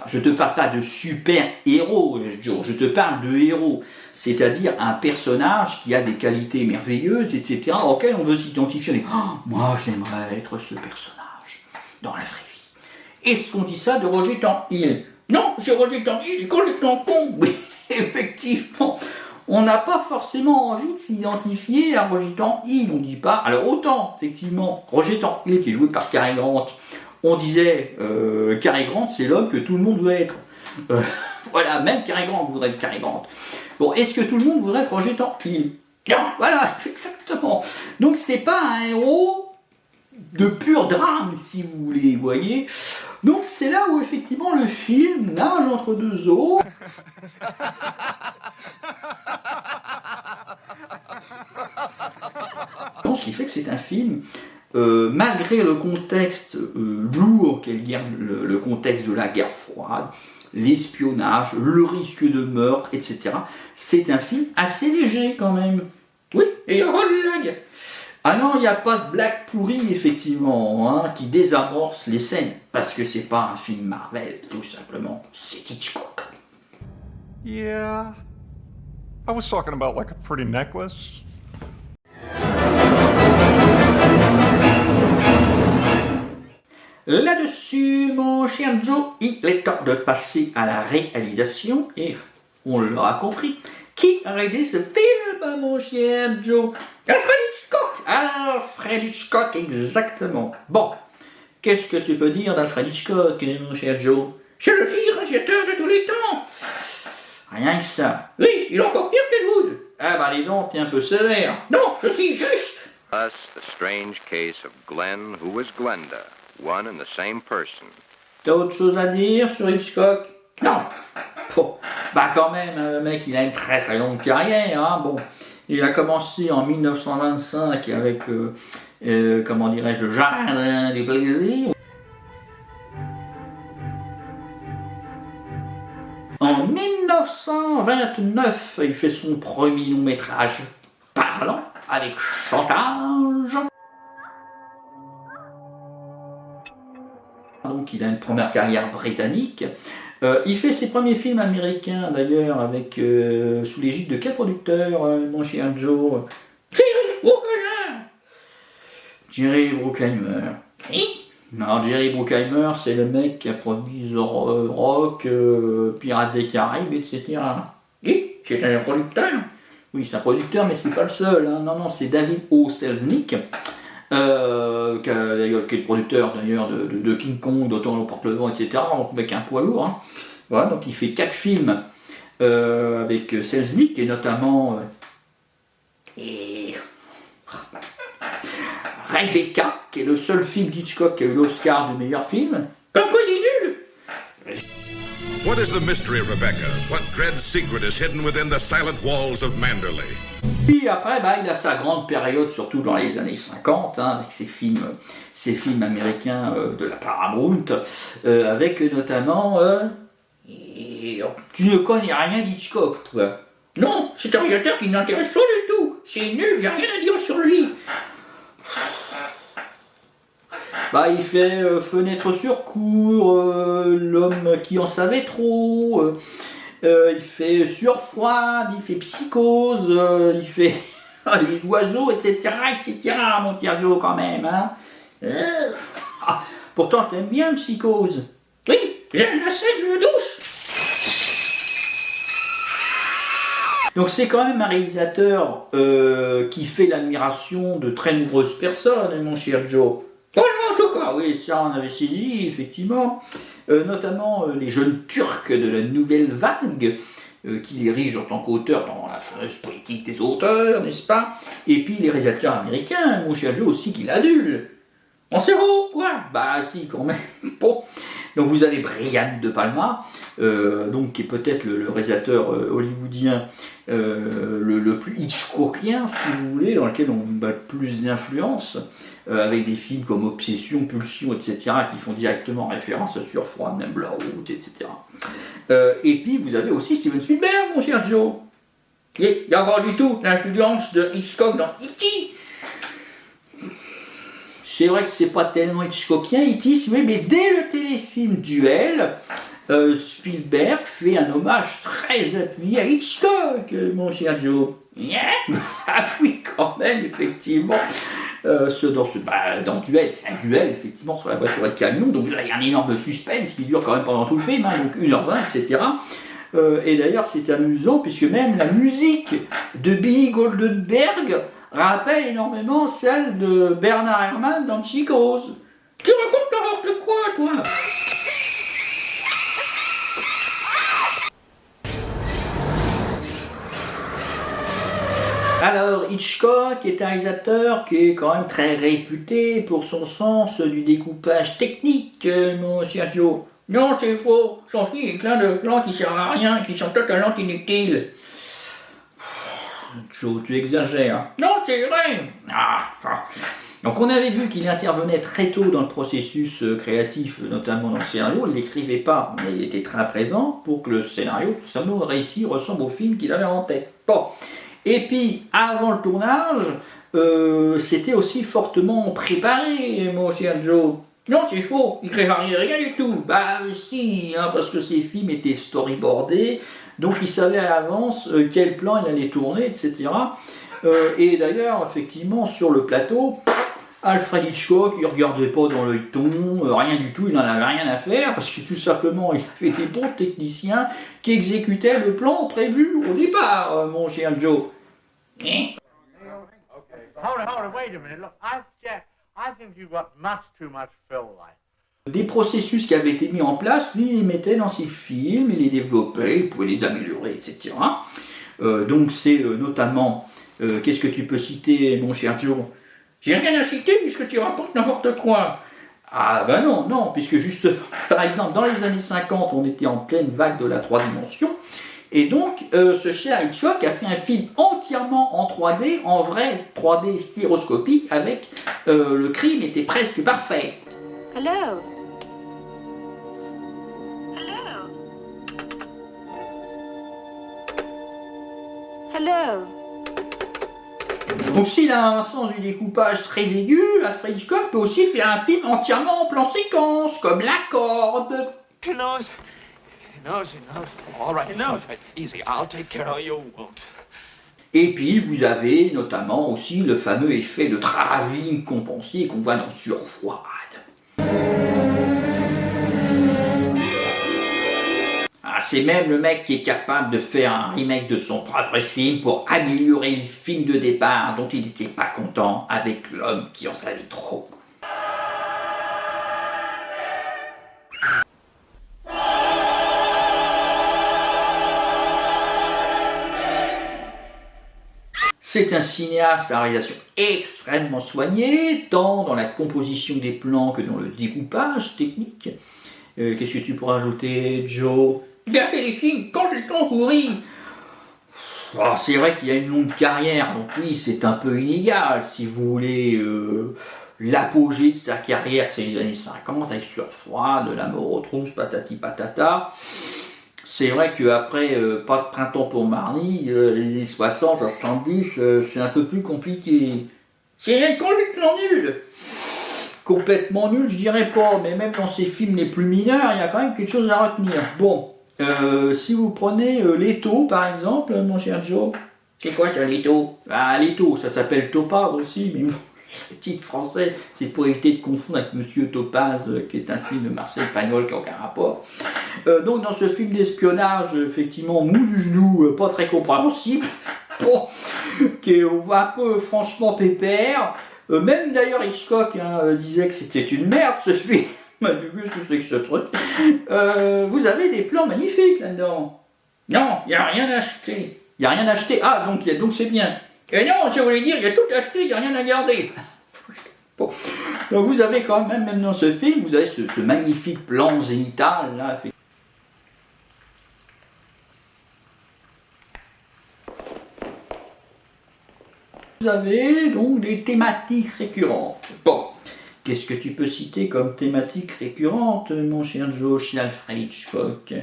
Je ne te parle pas de super-héros, Joe, je te parle de héros, c'est-à-dire un personnage qui a des qualités merveilleuses, etc., auquel on veut s'identifier. Oh, moi, j'aimerais être ce personnage dans la vraie vie. Est-ce qu'on dit ça de Roger Hill? Non, c'est Roger Hill, il est complètement con. Oui, effectivement, on n'a pas forcément envie de s'identifier à Roger Hill, on ne dit pas. Alors autant, effectivement, Roger Hill qui est joué par Cary Grant, on disait Cary Grant, c'est l'homme que tout le monde veut être. Voilà, même Cary Grant voudrait être Cary Grant. Bon, est-ce que tout le monde voudrait être Roger Hill? Non, voilà, exactement. Donc c'est pas un héros de pur drame, si vous voulez, vous voyez. Donc c'est là où effectivement le film nage entre deux eaux. Donc, ce qui fait que c'est un film, malgré le contexte lourd qu'est le contexte de la guerre froide, l'espionnage, le risque de meurtre, etc., c'est un film assez léger quand même. Oui, et il y a pas de blague. Ah non, il n'y a pas de blague pourrie, effectivement, hein, qui désamorce les scènes, parce que c'est pas un film Marvel, tout simplement, c'est Hitchcock. Yeah, I was talking about like a pretty necklace. Là-dessus, mon cher Joe, il est temps de passer à la réalisation, et on l'aura compris. Qui a réalisé ce film, mon cher Joe? Alfred Hitchcock. Alfred Hitchcock, exactement. Bon, qu'est-ce que tu peux dire d'Alfred Hitchcock, mon cher Joe? C'est le pire réalisateur de tous les temps. Rien que ça. Oui, il est encore pire qu'Edwood. Ah bah dis donc, t'es un peu sévère. Non, je suis juste. Thus, the strange case of Glenn, who was Glenda, one and the same person. T'as autre chose à dire sur Hitchcock? Non. Bon, bah quand même, le mec, il a une très très longue carrière, hein. Bon, il a commencé en 1925 avec, comment dirais-je, le Jardin des plaisirs. En 1929, il fait son premier long métrage parlant avec chantage. Donc il a une première carrière britannique. Il fait ses premiers films américains d'ailleurs avec sous l'égide de quel producteur, mon cher Joe? Jerry Bruckheimer. Jerry Bruckheimer. Oui. Non, Jerry Bruckheimer, c'est le mec qui a produit The Rock, Pirates des Caraïbes, etc. Oui, c'est un producteur. Oui, c'est un producteur, mais c'est pas le seul. Hein. Non, non, c'est David O. Selznick, qui est le producteur d'ailleurs de King Kong, d'Autant l'emporte le vent, etc. Avec un poids lourd. Hein. Voilà, donc il fait 4 films avec Selznick, et notamment Rebecca, qui est le seul film d'Hitchcock qui a eu l'Oscar du meilleur film. Comme quoi il est nul. What is the mystery of Rebecca? What dread secret is hidden within the silent walls of Manderley? Puis après, il a sa grande période, surtout dans les années 50, hein, avec ses films américains de la Paramount, avec notamment... tu ne connais rien d'Hitchcock, toi? Non, c'est un réalisateur qui n'intéresse pas du tout. C'est nul, il n'y a rien à dire sur lui. Bah, il fait Fenêtre sur cour, L'homme qui en savait trop, il fait Surfroide, il fait Psychose, il fait Les oiseaux, etc., mon cher Joe, quand même, hein. Pourtant, t'aimes bien Psychose. Oui, j'aime la scène de douche. Donc c'est quand même un réalisateur qui fait l'admiration de très nombreuses personnes, mon cher Joe. En tout cas. Ah oui, ça on avait saisi, effectivement. Notamment les jeunes Turcs de la nouvelle vague, qu'il dirige en tant qu'auteur dans la fameuse politique des auteurs, n'est-ce pas? Et puis les réalisateurs américains, mon cher Joe, aussi qu'il adule. On sait où, quoi? Bah si, quand même. Bon. Donc vous avez Brian De Palma, donc, qui est peut-être le réalisateur hollywoodien le plus Hitchcockien, si vous voulez, dans lequel on bat plus d'influence, avec des films comme Obsession, Pulsion, etc., qui font directement référence à Surfroid, même Blowout, etc. Et puis vous avez aussi Steven Spielberg, mon cher Joe. Il n'y a pas du tout l'influence de Hitchcock dans E.T. C'est vrai que c'est pas tellement Hitchcockien, E.T., mais dès le téléfilm Duel, Spielberg fait un hommage très appuyé à Hitchcock, mon cher Joe. Yeah. Ah oui, quand même, effectivement. Dans Duel, c'est un duel, effectivement, sur la voiture de camion, donc vous avez un énorme suspense qui dure quand même pendant tout le film, hein, donc 1h20, etc. Et d'ailleurs, c'est amusant, puisque même la musique de Billy Goldenberg rappelle énormément celle de Bernard Herrmann dans Psychose. Tu racontes n'importe quoi, toi. Alors, Hitchcock est un réalisateur qui est quand même très réputé pour son sens du découpage technique, mon cher Joe. Non, c'est faux. Son film est plein de plans qui servent à rien, qui sont totalement inutiles. Joe, tu exagères. Non, c'est vrai. Donc on avait vu qu'il intervenait très tôt dans le processus créatif, notamment dans le scénario. Il n'écrivait pas, mais il était très présent pour que le scénario, tout simplement, réussi, ressemble au film qu'il avait en tête. Bon. Et puis, avant le tournage, c'était aussi fortement préparé, mon cher Joe. Non, c'est faux. Il préparait rien du tout. Bah si, hein, parce que ces films étaient storyboardés, donc il savait à l'avance quel plan il allait tourner, etc. Et d'ailleurs, effectivement, sur le plateau, Alfred Hitchcock, il regardait pas dans l'œilleton, rien du tout, il n'en avait rien à faire, parce que tout simplement, il avait des bons techniciens qui exécutaient le plan prévu au départ, mon cher Joe. Hold it, wait a minute. Look, I think you've got much too much fill light. Des processus qui avaient été mis en place, lui, il les mettait dans ses films, il les développait, il pouvait les améliorer, etc. Donc c'est notamment, qu'est-ce que tu peux citer, mon cher Joe? J'ai rien à citer puisque tu racontes n'importe quoi. Ah ben non, puisque juste, par exemple, dans les années 50, on était en pleine vague de la 3 dimensions, et donc ce cher Hitchcock a fait un film entièrement en 3D, en vrai 3D stéréoscopique, avec le crime était presque parfait. Hello. Hello. Donc s'il a un sens du découpage très aigu, Alfred Hitchcock peut aussi faire un film entièrement en plan séquence, comme La Corde. He knows. All right, easy. I'll take care of you. Won't. Et puis vous avez notamment aussi le fameux effet de travelling compensé qu'on voit dans Surfroid. C'est même le mec qui est capable de faire un remake de son propre film pour améliorer le film de départ dont il n'était pas content avec L'homme qui en savait trop. C'est un cinéaste à réalisation extrêmement soignée, tant dans la composition des plans que dans le découpage technique. Qu'est-ce que tu pourrais ajouter, Joe? Il a fait des films complètement pourris. C'est vrai qu'il a une longue carrière, donc oui, c'est un peu inégal. Si vous voulez, l'apogée de sa carrière, c'est les années 50, avec Surfroid, La mort aux trousses, patati patata. C'est vrai qu'après, pas de printemps pour Marnie, les années 60, 70, c'est un peu plus compliqué. C'est complètement nul. complètement nul, je dirais pas, mais même dans ses films les plus mineurs, il y a quand même quelque chose à retenir. Bon, si vous prenez Leto par exemple, mon cher Joe. C'est quoi ça, Leto? Ah, Leto, ça s'appelle Topaz aussi, mais bon, le titre français, c'est pour éviter de confondre avec Monsieur Topaz, qui est un film de Marcel Pagnol qui n'a aucun rapport. Donc dans ce film d'espionnage, effectivement, mou du genou, pas très compréhensible, bon, qui est un peu franchement pépère. Même d'ailleurs Hitchcock disait que c'était une merde ce film. Qu'est-ce que c'est que ce truc? Vous avez des plans magnifiques là-dedans. Non, il n'y a rien acheté. Il n'y a rien acheté. Ah, donc c'est bien. Et non, je voulais dire, il y a tout acheté, il n'y a rien à garder. Bon. Donc vous avez quand même dans ce film, vous avez ce magnifique plan zénital là. Vous avez donc des thématiques récurrentes. Bon, qu'est-ce que tu peux citer comme thématique récurrente, mon cher Joe, chez Alfred Hitchcock?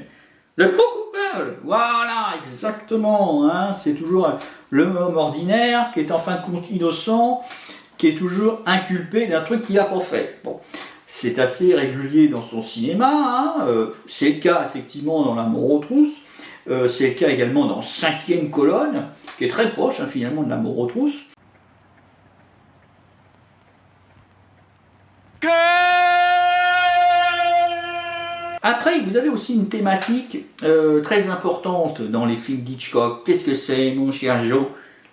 Le faux coupable. Voilà, exactement. Hein, c'est toujours l'homme ordinaire qui est en fin de compte innocent, qui est toujours inculpé d'un truc qu'il n'a pas fait. Bon, c'est assez régulier dans son cinéma. Hein, c'est le cas effectivement dans L'amour aux trousses. C'est le cas également dans 5e colonne, qui est très proche finalement de L'amour aux trousses. Après, vous avez aussi une thématique très importante dans les films d'Hitchcock. Qu'est-ce que c'est, mon cher Joe?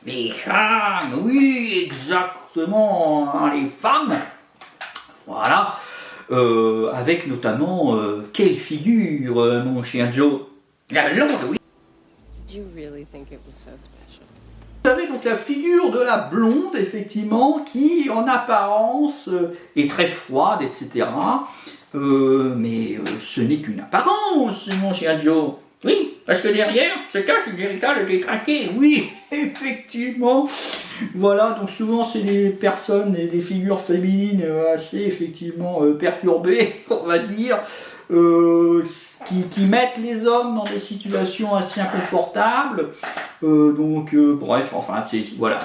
Les femmes. Oui, exactement, hein, les femmes. Voilà. Avec notamment, quelle figure, mon cher Joe? La blonde, oui. Did you really think it was so special? Vous avez donc la figure de la blonde, effectivement, qui, en apparence, est très froide, etc. Mais ce n'est qu'une apparence, mon cher Joe. Oui, parce que derrière se cache une véritable détraquée. Oui, effectivement. Voilà, donc souvent c'est des personnes et des figures féminines assez effectivement perturbées, on va dire, qui mettent les hommes dans des situations assez inconfortables. Bref, enfin, voilà.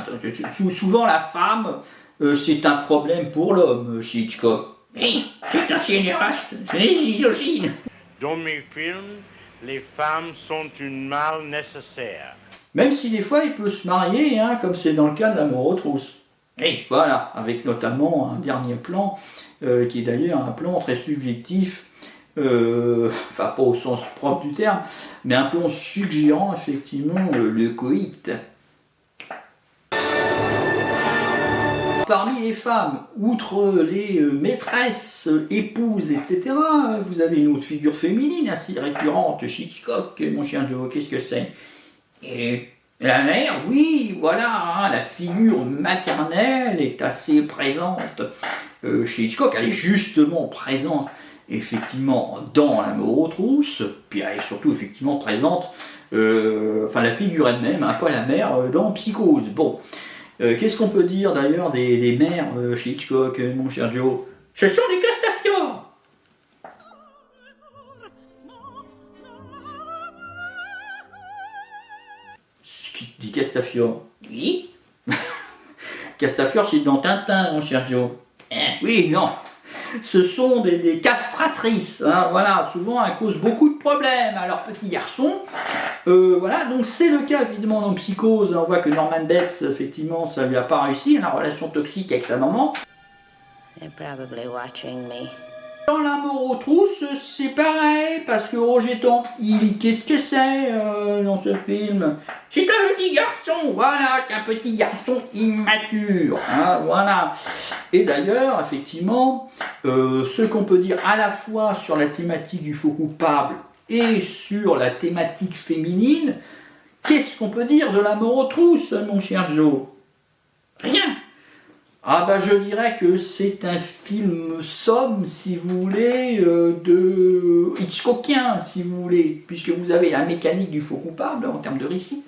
Souvent la femme, c'est un problème pour l'homme chez Hitchcock. Oui, c'est un cinéaste, c'est misogyne. Dans mes films, les femmes sont une mal nécessaire. Même si des fois il peut se marier, hein, comme c'est dans le cas de L'amour aux trousses. Et voilà, avec notamment un dernier plan, qui est d'ailleurs un plan très subjectif, enfin pas au sens propre du terme, mais un plan suggérant effectivement le coït. Parmi les femmes, outre les maîtresses, épouses, etc., vous avez une autre figure féminine assez récurrente chez Hitchcock, mon chien Joe, qu'est-ce que c'est? Et la mère, oui, voilà, hein, la figure maternelle est assez présente chez Hitchcock, elle est justement présente, effectivement, dans L'amour aux trousses, puis elle est surtout, effectivement, présente, la figure elle-même, hein, pas la mère, dans Psychose. Bon. Qu'est-ce qu'on peut dire d'ailleurs des mères chez Hitchcock, mon cher Joe? Ce sont des Castafiore. Des Castafiore? Oui. Castafiore, c'est dans Tintin, mon cher Joe. Oui, non. Ce sont des castratrices, hein, voilà, souvent elles causent beaucoup de problèmes à leurs petits garçons. Voilà, donc c'est le cas évidemment dans Psychose, on voit que Norman Bates, effectivement, ça lui a pas réussi, la relation toxique avec sa maman. They're probably watching me. Dans L'amour aux trousses, c'est pareil, parce que Roger Tanquil, qu'est-ce que c'est dans ce film? C'est un petit garçon, voilà, un petit garçon immature, hein, voilà. Et d'ailleurs, effectivement, ce qu'on peut dire à la fois sur la thématique du faux coupable et sur la thématique féminine, qu'est-ce qu'on peut dire de L'amour aux trousses, mon cher Joe? Rien. Ah bah je dirais que c'est un film somme, si vous voulez, de Hitchcockien, si vous voulez, puisque vous avez la mécanique du faux coupable en termes de récit.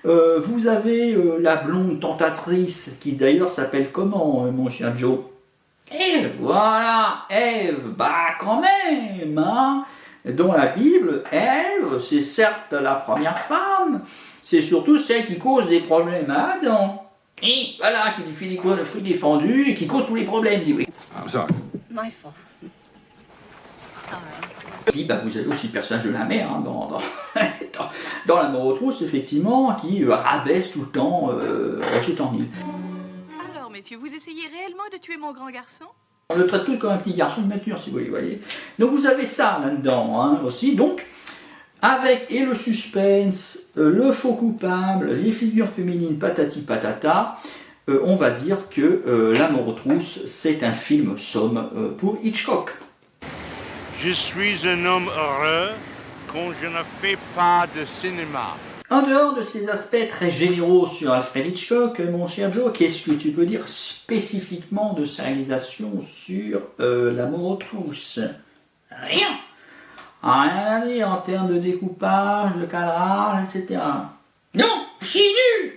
Vous avez la blonde tentatrice, qui d'ailleurs s'appelle comment, mon cher Joe? Ève. Voilà, Ève, bah quand même, hein. Dans la Bible, Ève, c'est certes la première femme, c'est surtout celle qui cause des problèmes à Adam. Et voilà, qui lui fait découvrir le fruit défendu et qui cause tous les problèmes, dit oui. I'm sorry. My fault. Sorry. Et puis, bah, vous avez aussi le personnage de la mère hein, dans La mort aux trousses, effectivement, qui rabaisse tout le temps Roger Thornhill. Alors, messieurs, vous essayez réellement de tuer mon grand garçon? On le traite tout comme un petit garçon de mature, si vous voyez. Donc vous avez ça là-dedans hein, aussi. Donc, avec et le suspense, le faux coupable, les figures féminines patati patata, on va dire que La mort aux trousses, c'est un film somme pour Hitchcock. Je suis un homme heureux quand je ne fais pas de cinéma. En dehors de ces aspects très généraux sur Alfred Hitchcock, mon cher Joe, qu'est-ce que tu peux dire spécifiquement de sa réalisation sur La mort aux trousses? Rien. Rien à dire en termes de découpage, de cadrage, etc. Non, c'est nul.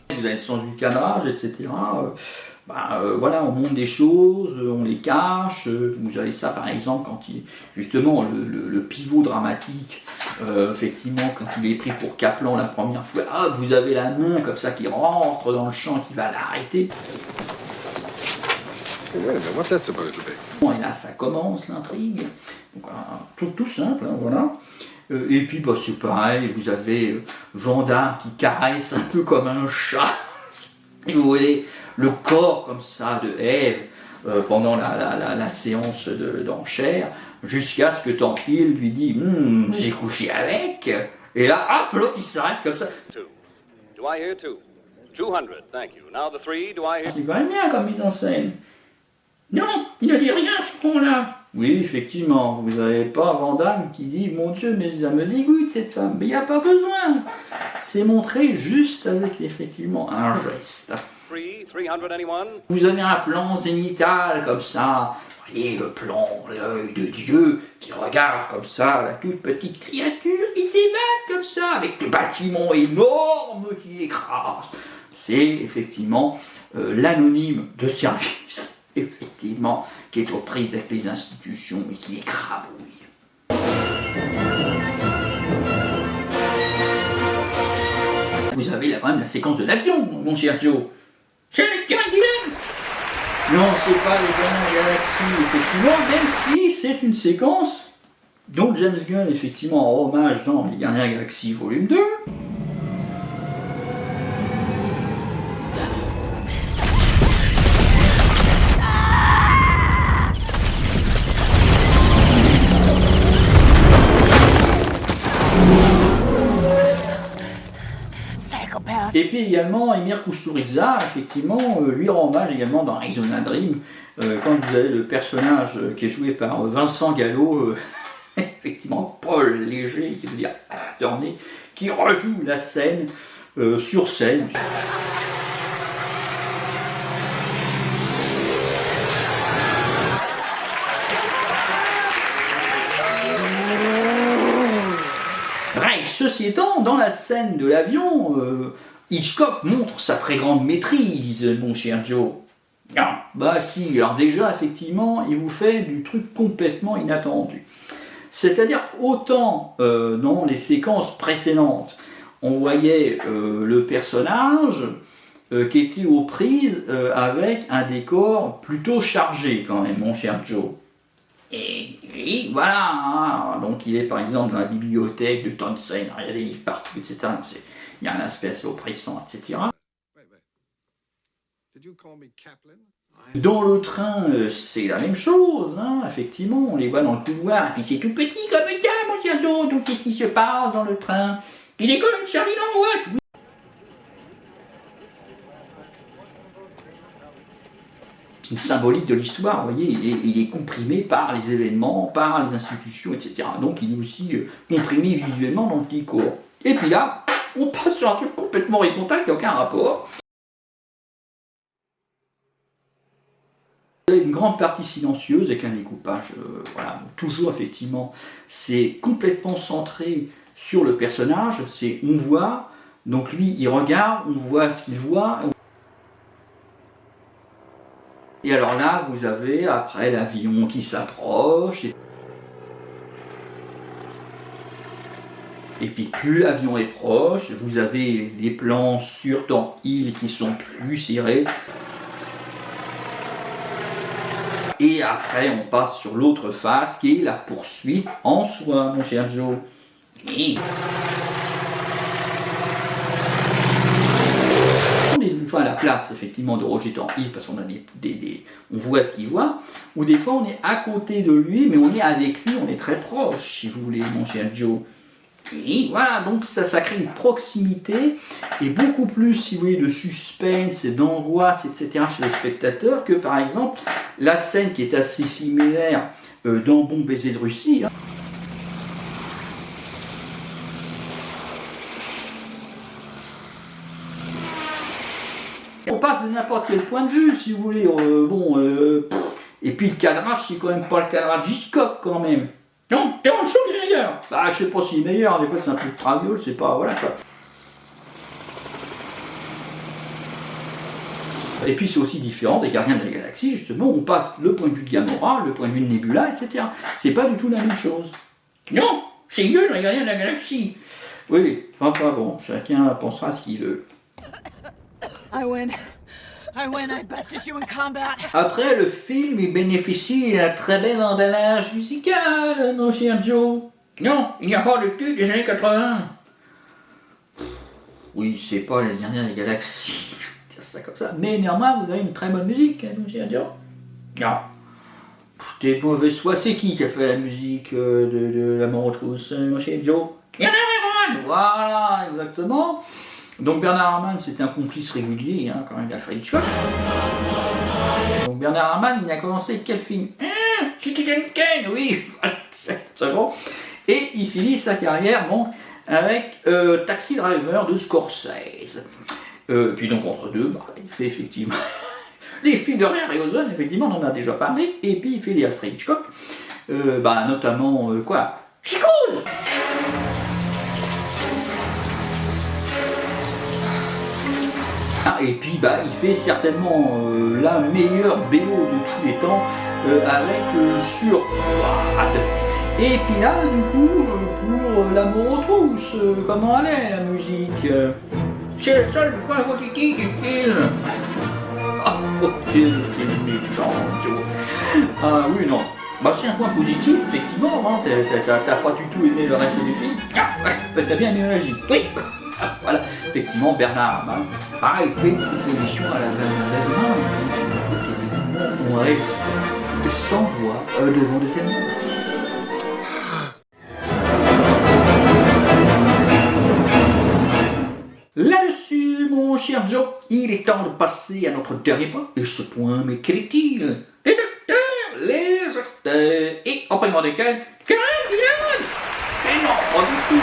Vous avez le sens du cadrage, etc. Voilà, on montre des choses, on les cache. Vous avez ça par exemple quand justement le pivot dramatique, effectivement quand il est pris pour Kaplan la première fois, vous avez la main comme ça qui rentre dans le champ qui va l'arrêter. What's that supposed to be? Bon, et là ça commence l'intrigue. Donc tout simple, hein, voilà. Et puis c'est pareil, vous avez Vanda qui caresse un peu comme un chat. Et vous voyez le corps comme ça de Ève pendant la séance d'enchères, jusqu'à ce que Thornhill lui dit j'ai couché avec, et là hop, l'autre il s'arrête comme ça. Do I hear two? 200, thank you. Now the three, do I hear... C'est quand même bien comme mise en scène. Non, il ne dit rien ce con-là. Oui, effectivement, vous n'avez pas Van Damme qui dit mon Dieu, mais ça me dégoûte cette femme, mais il n'y a pas besoin. C'est montré juste avec effectivement un geste. 300, anyone? Vous avez un plan zénithal comme ça, vous voyez le plan, l'œil de Dieu qui regarde comme ça la toute petite créature qui s'évade comme ça, avec le bâtiment énorme qui l'écrase. C'est effectivement l'anonyme de service, effectivement, qui est aux prises avec les institutions et qui écrabouille. Vous avez là quand même la séquence de l'avion, mon cher Joe. C'est les Canadiens. Non, c'est pas les Gardiens de la Galaxie, effectivement, même si c'est une séquence dont James Gunn, effectivement, en hommage dans Les Gardiens de la Galaxie volume 2. Et puis également, Emir Kusturica, effectivement, lui rend hommage également dans Arizona Dream, quand vous avez le personnage qui est joué par Vincent Gallo, effectivement Paul Léger, qui veut dire Turner, qui rejoue la scène sur scène. Bref, ceci étant, dans la scène de l'avion, Hitchcock montre sa très grande maîtrise, mon cher Joe. Ah, bah si, alors déjà, effectivement, il vous fait du truc complètement inattendu. C'est-à-dire, autant dans les séquences précédentes, on voyait le personnage qui était aux prises avec un décor plutôt chargé quand même, mon cher Joe. Et voilà, hein. Donc il est par exemple dans la bibliothèque de Townsend, il y a des livres partout, etc. Donc il y a un aspect assez oppressant, etc. Did you call me Kaplan? Dans le train, c'est la même chose, hein. Effectivement, on les voit dans le couloir, et puis c'est tout petit comme ça, mon cher Joe, donc qu'est-ce qui se passe dans le train? Il est comme une Charlie Langlois. Une symbolique de l'histoire, vous voyez, il est comprimé par les événements, par les institutions, etc. Donc il est aussi comprimé visuellement dans le décor. Et puis là, on passe sur un truc complètement horizontal qui n'a aucun rapport. Une grande partie silencieuse avec un découpage, voilà, toujours effectivement, c'est complètement centré sur le personnage, c'est on voit, donc lui il regarde, on voit ce qu'il voit. Et alors là, vous avez après l'avion qui s'approche. Et puis plus l'avion est proche, vous avez les plans sur Thorn Hill qui sont plus serrés. Et après on passe sur l'autre face qui est la poursuite en soi, mon cher Joe. Et... on est une fois à la place effectivement de Roger Thorn Hill parce qu'on a on voit ce qu'il voit, ou des fois on est à côté de lui mais on est avec lui, on est très proche si vous voulez, mon cher Joe. Et voilà, donc ça crée une proximité et beaucoup plus, si vous voulez, de suspense et d'angoisse, etc. chez le spectateur que par exemple la scène qui est assez similaire dans Bon baiser de Russie. Hein. On passe de n'importe quel point de vue, si vous voulez. Et puis le cadrage, c'est quand même pas le cadrage Hitchcock quand même. Non, t'es en dessous, il est meilleur. Bah, je sais pas s'il est meilleur, des fois c'est un peu de traviole, c'est pas, voilà quoi. Et puis c'est aussi différent des Gardiens de la Galaxie, justement, on passe le point de vue de Gamora, le point de vue de Nebula, etc. C'est pas du tout la même chose. Non, c'est mieux dans les Gardiens de la Galaxie. Oui, enfin bon, chacun pensera à ce qu'il veut. I win, I bested you in combat. Après, le film, il bénéficie d'un très bel emballage musical, mon cher Joe. Non, il n'y a pas de tube des années 80. Oui, c'est pas les Gardiens des Galaxies, dire ça comme ça. Mais néanmoins, vous avez une très bonne musique, mon cher Joe. Non. T'es de mauvaise foi, c'est qui a fait la musique de La Mort aux Trousses, mon cher Joe? Bernard Herrmann. Voilà, exactement. Donc Bernard Herrmann, c'était un complice régulier, hein, quand même, d'Alfred Hitchcock. Donc Bernard Herrmann, il a commencé avec quel film? Citizen Kane, oui, c'est bon. Et il finit sa carrière, bon, avec Taxi Driver de Scorsese. Puis donc entre deux, bah, il fait effectivement les films de Ray Harryhausen, effectivement, on en a déjà parlé, et puis il fait les Alfred Hitchcock, notamment, Psychose. Et puis il fait certainement la meilleure BO de tous les temps avec Sur Froide. Et puis là, du coup, pour L'amour aux trousses, comment elle est la musique? C'est le seul point positif du film. Ah, ok, quel méchant, Joe. Ah oui, non. Bah c'est un point positif, effectivement, hein. T'as pas du tout aimé le reste du film. Ah, ouais, t'as bien aimé la magie. Oui. Voilà, effectivement, Bernard Herrmann, il fait une proposition à la main, on reste sans voix devant de tels mots. Là-dessus, mon cher Joe, il est temps de passer à notre dernier point. Et ce point, mais quel est-il? Les acteurs, et en paiement desquels, mais non, pas du tout,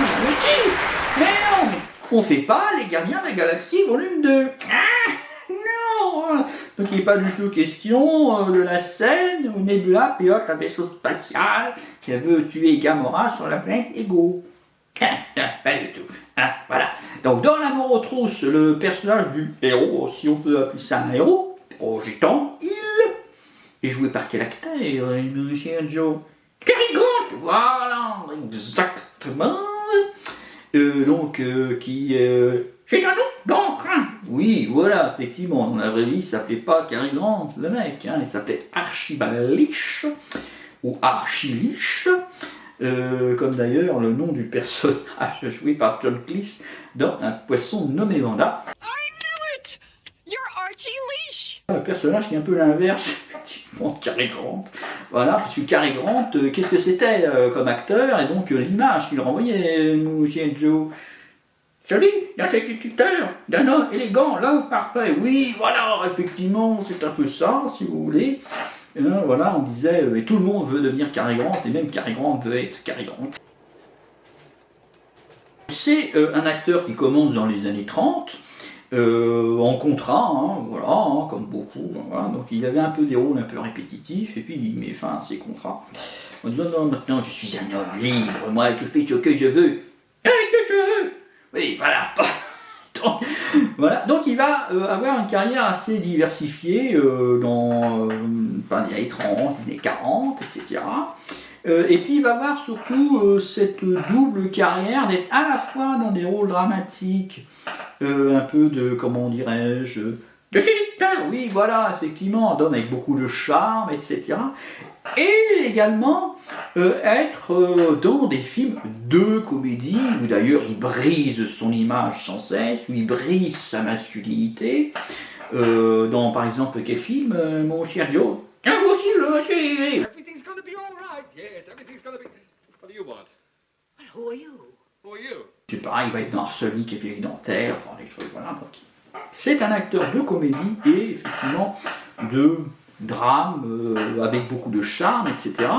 mais non, on fait pas les Gardiens de la Galaxie volume 2. Ah, non. Donc il n'est pas du tout question de la scène où Nebula pilote un vaisseau spatial qui veut tuer Gamora sur la planète Ego. Pas du tout. Voilà. Donc dans L'amour aux trousses, le personnage du héros, si on peut appeler ça un héros, Roger Thorn Hill, est joué par quel acteur, monsieur Joe? Cary Grant. Voilà, exactement. Qui... C'est un nom d'emprunt. Oui, voilà, effectivement, dans la vraie vie, il s'appelait pas Cary Grant, le mec, hein, il s'appelait Archibald Leach, ou Archie-Leach, comme d'ailleurs le nom du personnage joué par John Cleese dans Un poisson nommé Wanda. I knew it! You're Archie Leach! Le personnage qui est un peu l'inverse, effectivement, Cary Grant. Voilà, parce que Cary Grant, qu'est-ce que c'était comme acteur, et donc l'image qu'il renvoyait, nous, chez Joe. Joli, d'instituteur, d'un homme élégant, là où parfait. Oui, voilà, effectivement, c'est un peu ça, si vous voulez. Voilà, on disait, et tout le monde veut devenir Cary Grant, et même Cary Grant veut être Cary Grant. C'est un acteur qui commence dans les années 30, en contrat, hein, voilà, hein, comme beaucoup. Voilà. Donc il avait un peu des rôles un peu répétitifs, et puis il met fin à ses contrats. En disant, non, maintenant je suis un homme libre, moi je fais ce que je veux. Avec que je veux. Oui, voilà. Donc il va avoir une carrière assez diversifiée dans les années 30, les années 40, etc. Et puis il va avoir surtout cette double carrière d'être à la fois dans des rôles dramatiques, un peu de, comment dirais-je, de séducteur, oui, voilà, effectivement, d'homme avec beaucoup de charme, etc. Et également être dans des films de comédie, où d'ailleurs il brise son image sans cesse, où il brise sa masculinité. Dans, par exemple, quel film, mon cher Joe? Impossible, monsieur! Everything's gonna be all right. Yes, everything's gonna be. What do you want? Who are you? Who are you? C'est pareil, il va être dans Arsenic et Vieille Dentaire, enfin des trucs, voilà. Donc, c'est un acteur de comédie et effectivement de drame avec beaucoup de charme, etc.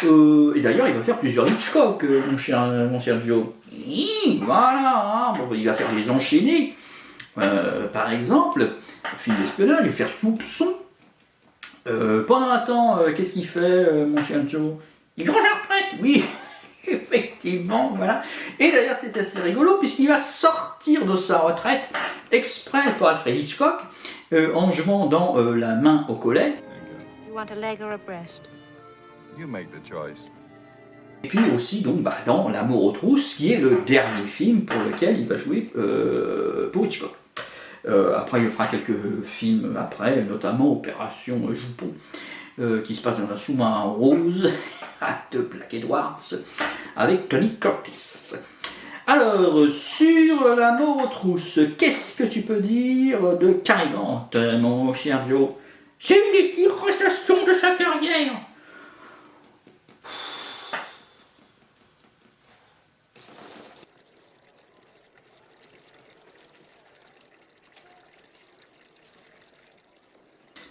Et d'ailleurs, il va faire plusieurs Hitchcock, mon cher Joe. Voilà, bon, il va faire les enchaînés. Par exemple, film d'espionnage, il va faire Soupçon. Pendant un temps, qu'est-ce qu'il fait, mon cher Joe? Il range la retraite, oui, effectivement, voilà. Et d'ailleurs, c'est assez rigolo, puisqu'il va sortir de sa retraite, exprès pour Alfred Hitchcock, en jouant dans La main au collet. You want a leg or a breast? You make the choice. Et puis aussi, donc, dans L'amour aux trousses, qui est le dernier film pour lequel il va jouer pour Hitchcock. Après, il fera quelques films après, notamment Opération Joupon, qui se passe dans un sous-marin rose de Black Edwards, avec Tony Curtis. Alors, sur L'amour aux trousses, qu'est-ce que tu peux dire de Cary Grant, mon cher Joe? C'est une des pires prestations de sa carrière.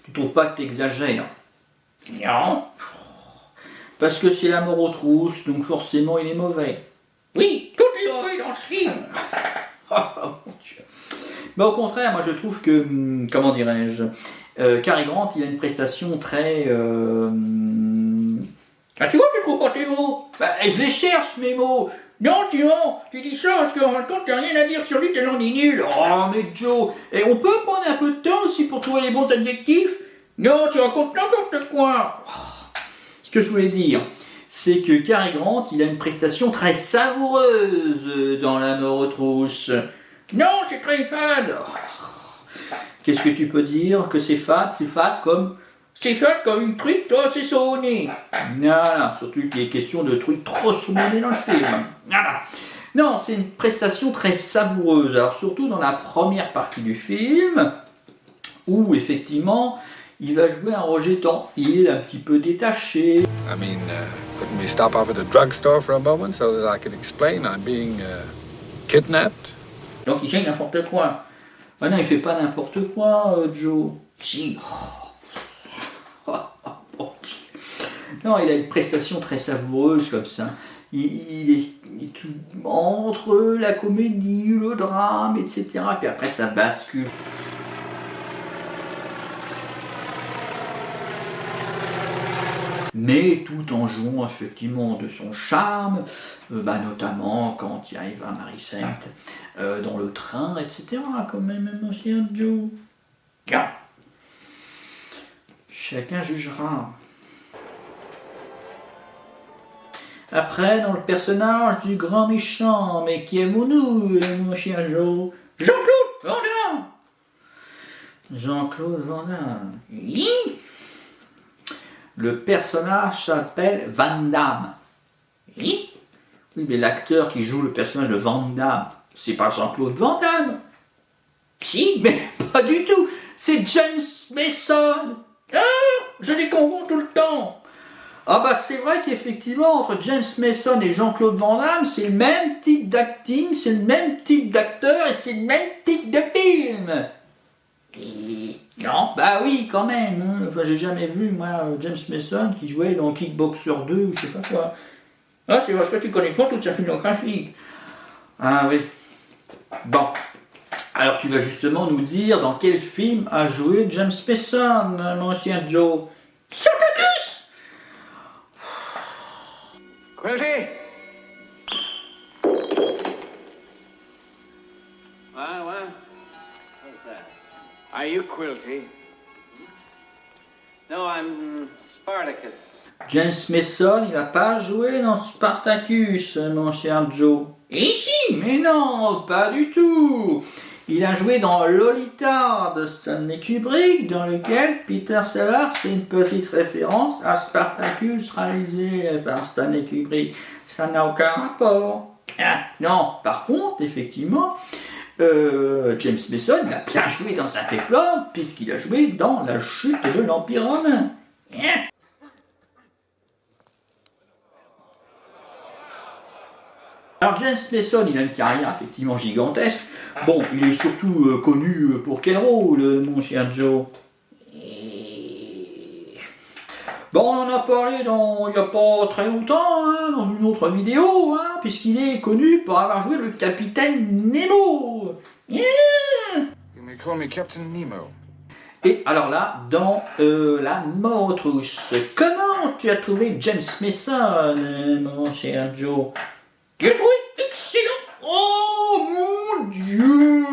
Tu trouves pas que t'exagères? Non. Parce que c'est L'amour aux trousses, donc forcément il est mauvais. Oui, tout est mauvais dans ce film. Mon Dieu. Mais au contraire, moi je trouve que, comment dirais-je, Cary Grant, il a une prestation très... Ah, tu vois, tu trouves pas tes mots? je les cherche mes mots. Non, tu dis ça parce qu'en même temps, t'as rien à dire sur lui tellement il est nul. Oh, mais Joe, et on peut prendre un peu de temps aussi pour trouver les bons adjectifs? Non, tu racontes n'importe quoi. Ce que je voulais dire, c'est que Cary Grant, il a une prestation très savoureuse dans L'amour aux trousses. Non, c'est très fade. Qu'est-ce que tu peux dire? Que c'est fade? C'est fade comme... C'est fade comme une truc, toi, c'est sauné. Voilà, surtout qu'il est question de trucs trop saumonnés dans le film. Voilà. Non, c'est une prestation très savoureuse. Alors surtout dans la première partie du film, où effectivement, il va jouer un Roger Temps. Il est un petit peu détaché. I mean, couldn't we stop off at a drugstore for a moment so that I could explain I'm being kidnapped? Donc il fait n'importe quoi. Ah non, il fait pas n'importe quoi, Joe. Si. Non, il a une prestation très savoureuse comme ça. Il est tout entre la comédie, le drame, etc. Puis après ça bascule. Mais tout en jouant effectivement de son charme, notamment quand il arrive à Marie-Sainte dans le train, etc. Quand même, mon cher Joe. Bien. Chacun jugera. Après, dans le personnage du grand méchant, mais qui aimons-nous, mon cher Joe? Jean-Claude Van Damme. Jean-Claude Van Damme. Oui. Le personnage s'appelle Van Damme. Oui. Oui, mais l'acteur qui joue le personnage de Van Damme, c'est pas Jean-Claude Van Damme. Si, mais pas du tout. C'est James Mason. Ah, je les confonds tout le temps. Ah bah c'est vrai qu'effectivement, entre James Mason et Jean-Claude Van Damme, c'est le même type d'acting, c'est le même type d'acteur et c'est le même type de film. Et non. Bah oui, quand même. Hein. Enfin, j'ai jamais vu, moi, James Mason qui jouait dans Kickboxer 2 ou je sais pas quoi. Ah, c'est parce que tu connais pas toute sa filmographie. Ah oui. Bon. Alors tu vas justement nous dire dans quel film a joué James Mason, mon cher Joe. Spartacus! Quilty? What? What's that? Are you Quilty? No, I'm Spartacus. James Mason, il n'a pas joué dans Spartacus, mon cher Joe. Et si, mais non, pas du tout. Il a joué dans Lolita de Stanley Kubrick, dans lequel Peter Sellers fait une petite référence à Spartacus réalisé par Stanley Kubrick. Ça n'a aucun rapport. Ah, non, par contre, effectivement, James Mason, il a bien joué dans un péplum, puisqu'il a joué dans La chute de l'Empire romain. Ah. Alors James Mason, il a une carrière effectivement gigantesque. Bon, il est surtout connu pour quel rôle, mon cher Joe? Bon, on en a parlé il n'y a pas très longtemps, hein, dans une autre vidéo, hein, puisqu'il est connu pour avoir joué le capitaine Nemo. You may call me Captain Nemo. Et alors là, dans La mort aux trousses, comment tu as trouvé James Mason, mon cher Joe? Je l'ai trouvé excellent. Oh mon Dieu!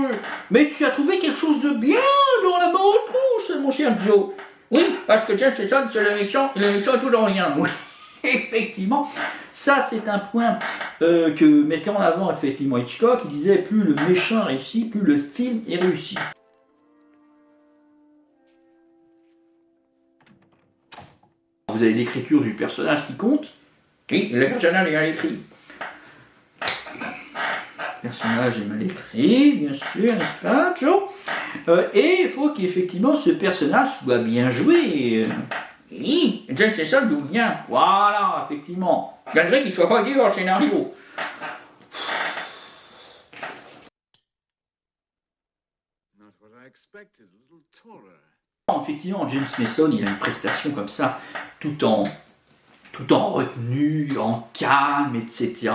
Mais tu as trouvé quelque chose de bien dans La mort aux trousses, mon cher Joe. Oui, parce que James Mason, c'est le méchant, et le méchant est toujours rien. Oui, effectivement, ça c'est un point que mettait en avant effectivement Hitchcock. Il disait plus le méchant réussit, plus le film est réussi. Vous avez l'écriture du personnage qui compte. Oui, le personnage est mal écrit. Le personnage est mal écrit, bien sûr, n'est-ce pas, Joe? Et il faut qu'effectivement ce personnage soit bien joué. Oui, James Mason joue bien. Voilà, effectivement. Malgré qu'il ne soit pas aidé dans le scénario. Not what I expected, a little taller. Effectivement, James Mason, il a une prestation comme ça, tout en retenue, en calme, etc.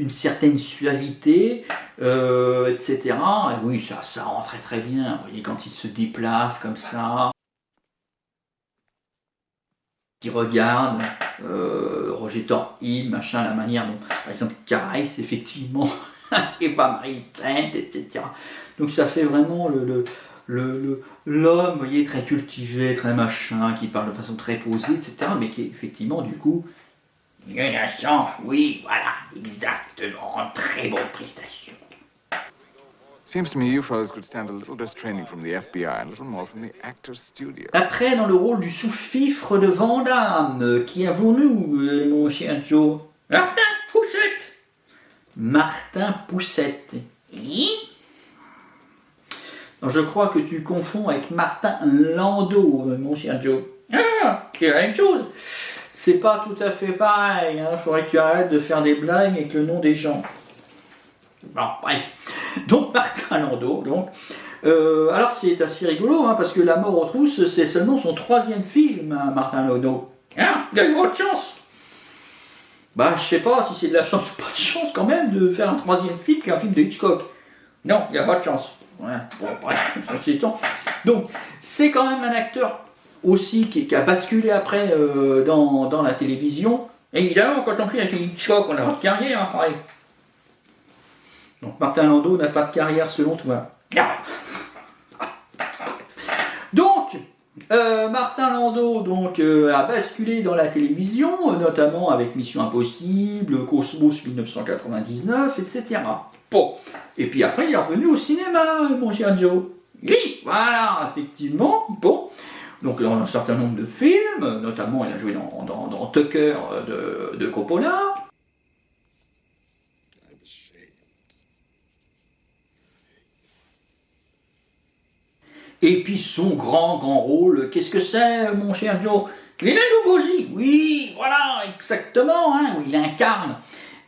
Une certaine suavité, etc. Et oui, ça rend très très bien. Vous voyez, quand il se déplace comme ça, il regarde, Roger Toril, machin, la manière dont, par exemple, il caresse effectivement Eva Marie Saint, etc. Donc ça fait vraiment l'homme, vous voyez, très cultivé, très machin, qui parle de façon très posée, etc. Mais qui est effectivement, du coup, il a la chance. Oui, voilà, exactement, très bonne prestation. Seems to me you fellows could stand a little less training from the FBI, a little more from the actor's studio. Après, dans le rôle du sous-fifre de Van Damme, qui avons-nous, mon cher Joe? Martin Poussette. Martin Poussette. Oui. Non, je crois que tu confonds avec Martin Landau, mon cher Joe. Ah, c'est la même chose. C'est pas tout à fait pareil, hein. Faudrait que tu arrêtes de faire des blagues avec le nom des gens. Bon, bref. Donc, Martin Landau, donc. Alors, c'est assez rigolo, hein, parce que La mort aux trousses, c'est seulement son 3e film, hein, Martin Landau. Hein, il a eu votre chance. Bah, je sais pas si c'est de la chance ou pas de chance, quand même, de faire un 3e film qu'un film de Hitchcock. Non, il a pas de chance. Ouais, bon, bref, c'est temps. Donc, c'est quand même un acteur aussi qui a basculé après dans la télévision. Et évidemment, quand on fait un film Hitchcock, on a votre carrière après. Donc Martin Landau n'a pas de carrière selon toi. Non. Donc, Martin Landau donc, a basculé dans la télévision, notamment avec Mission Impossible, Cosmos 1999, etc. Bon. Et puis après, il est revenu au cinéma, mon cher Joe. Oui, voilà, effectivement. Bon. Donc dans un certain nombre de films, notamment il a joué dans Tucker de Coppola. Et puis son grand rôle, qu'est-ce que c'est, mon cher Joe? Glénat Lugosi. Oui, voilà, exactement, hein, où il incarne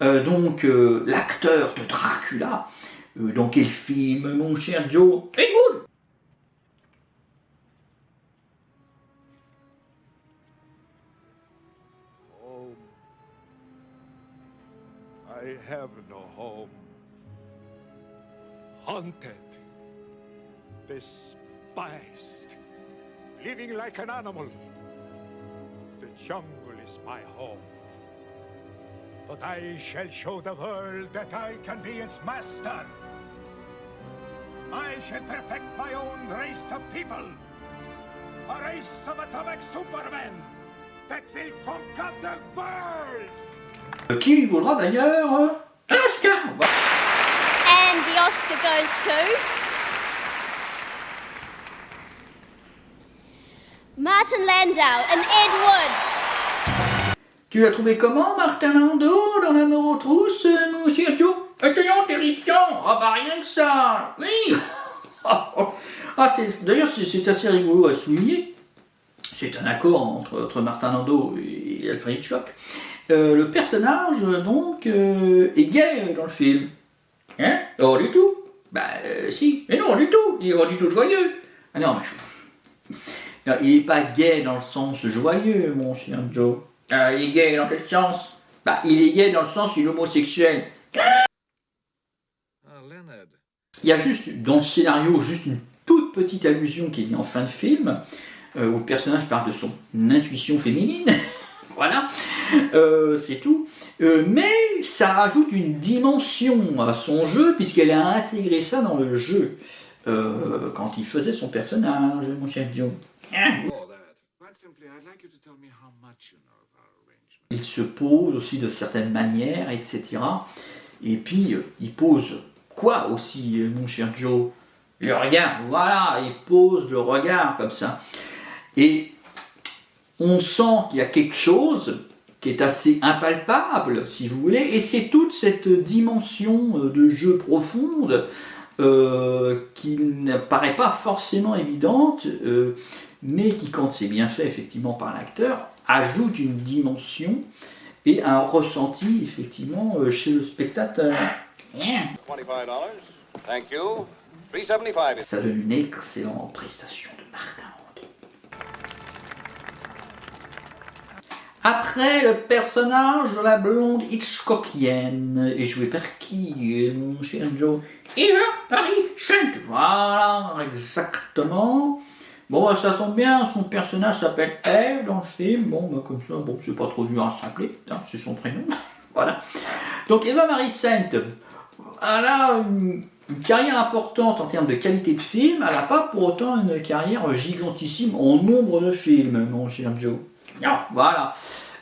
l'acteur de Dracula. Dans quel film, mon cher Joe? Ed Wood. I have no home. Haunted, despised, living like an animal. The jungle is my home. But I shall show the world that I can be its master. I shall perfect my own race of people. A race of atomic supermen. that will conquer the world. Qui lui vaudra d'ailleurs un Oscar. And the Oscar goes to Martin Landau and Ed Wood. Tu l'as trouvé comment, Martin Landau, dans La mort aux trousses, mon cher Joe? Étonnant, terrifiant. Ah bah rien que ça. Oui. D'ailleurs, c'est assez rigolo à souligner. C'est un accord entre Martin Landau et Alfred Hitchcock. Le personnage, donc, est gay dans le film. Hein? Oh, du tout. Si. Mais non, du tout. Il est pas du tout joyeux. Ah non, mais... Non, il n'est pas gay dans le sens joyeux, mon cher Joe. Il est gay dans quel sens? Il est gay dans le sens il est homosexuel. Il y a juste, dans le scénario, juste une toute petite allusion qui est en fin de film, où le personnage parle de son intuition féminine. Voilà, c'est tout. Mais ça rajoute une dimension à son jeu, puisqu'elle a intégré ça dans le jeu, quand il faisait son personnage, mon cher Joe. Il se pose aussi de certaines manières, etc. Et puis, il pose quoi aussi, mon cher Joe? Le regard, voilà, il pose le regard comme ça. Et on sent qu'il y a quelque chose qui est assez impalpable, si vous voulez, et c'est toute cette dimension de jeu profonde qui ne paraît pas forcément évidente, mais qui, quand c'est bien fait effectivement par l'acteur, ajoute une dimension et un ressenti effectivement chez le spectateur. $25. Thank you. $3.75. Ça donne une excellente prestation de Martin Landau. Après, le personnage de la blonde Hitchcockienne est joué par qui, mon cher Joe? Eva Marie Saint. Voilà, exactement. Bon, ça tombe bien, son personnage s'appelle Eve dans le film. Bon, comme ça, c'est pas trop dur à s'appeler, c'est son prénom. Voilà. Donc, Eva Marie Saint, elle a une carrière importante en termes de qualité de film. Elle n'a pas pour autant une carrière gigantissime en nombre de films, mon cher Joe. Non, voilà.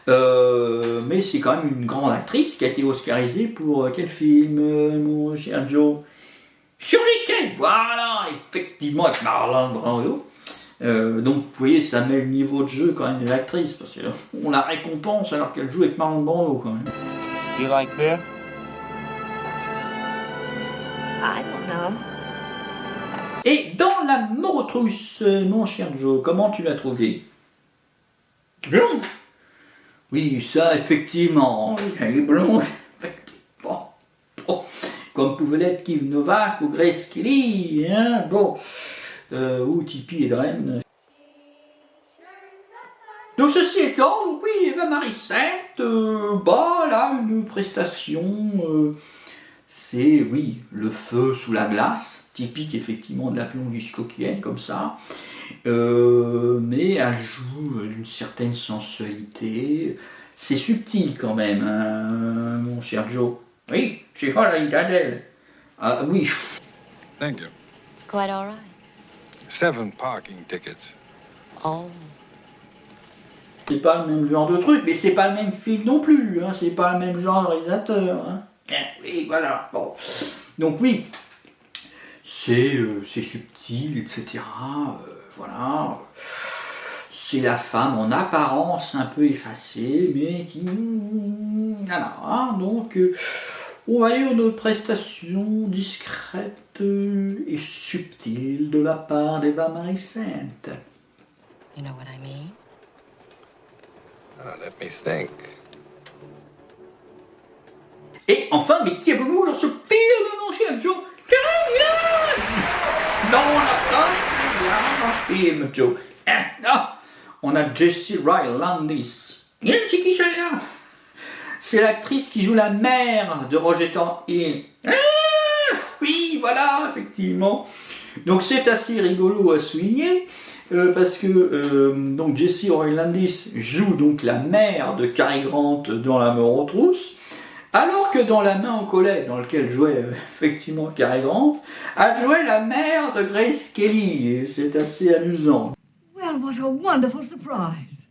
Mais c'est quand même une grande actrice qui a été oscarisée pour quel film, mon cher Joe? Sur les quais. Voilà, effectivement, avec Marlon Brando. Donc, vous voyez, ça met le niveau de jeu quand même de l'actrice, parce qu'on la récompense alors qu'elle joue avec Marlon Brando quand même. You like beer? I don't know. Et dans La mort aux trousses, mon cher Joe, comment tu l'as trouvé? Blonde. Oui, ça, effectivement, elle est blonde, effectivement. Bon, comme pouvait l'être Keith Novak ou Grace Kelly, hein, bon, ou Tippi Hedren. Donc, ceci étant, donc oui, Eva Marie Saint, là, une prestation, c'est, oui, le feu sous la glace, typique, effectivement, de la blonde Hitchcockienne, comme ça. Mais elle joue d'une certaine sensualité. C'est subtil quand même, hein, mon cher Joe. Oui, c'est pas la d'Adèle. Ah oui. Thank you. It's quite all right. 7 parking tickets. Oh. C'est pas le même genre de truc, mais c'est pas le même film non plus, hein, c'est pas le même genre de réalisateur. Hein. Oui, voilà. Bon. Donc oui, c'est subtil, etc. Voilà. C'est la femme en apparence un peu effacée, mais qui... Voilà, hein, donc on va dire une prestation discrète et subtile de la part d'Eva Marie Saint. You know what I mean? Let me think. Et enfin, mais qui avez-vous dans ce film, mon cher Joe? Dans le film, Joe. On a Jessie Ryle-Landis. C'est qui celle-là? C'est l'actrice qui joue la mère de Roger Hill. Oui, voilà, effectivement. Donc c'est assez rigolo à souligner, parce que donc Jessie Ryle-Landis joue donc la mère de Cary Grant dans La mort aux trousses, alors que dans La main au collet, dans lequel jouait effectivement Cary Grant, elle jouait la mère de Grace Kelly, et c'est assez amusant. Well, what a wonderful surprise.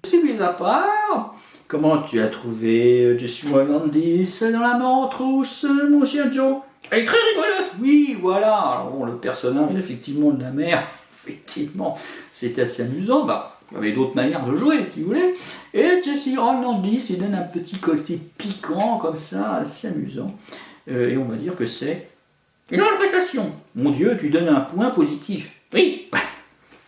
Si mis à part, comment tu as trouvé Jessie Landis dans La mort aux trousses, mon cher Joe? Elle est très rigolote. Oui, voilà. Alors, bon, le personnage, effectivement, de la mère, effectivement, c'est assez amusant. Bah, il y avait d'autres manières de jouer, si vous voulez. Et Jessie Landis, il donne un petit côté piquant, comme ça, assez amusant. Et on va dire que c'est une bonne prestation. Mon Dieu, tu donnes un point positif. Oui.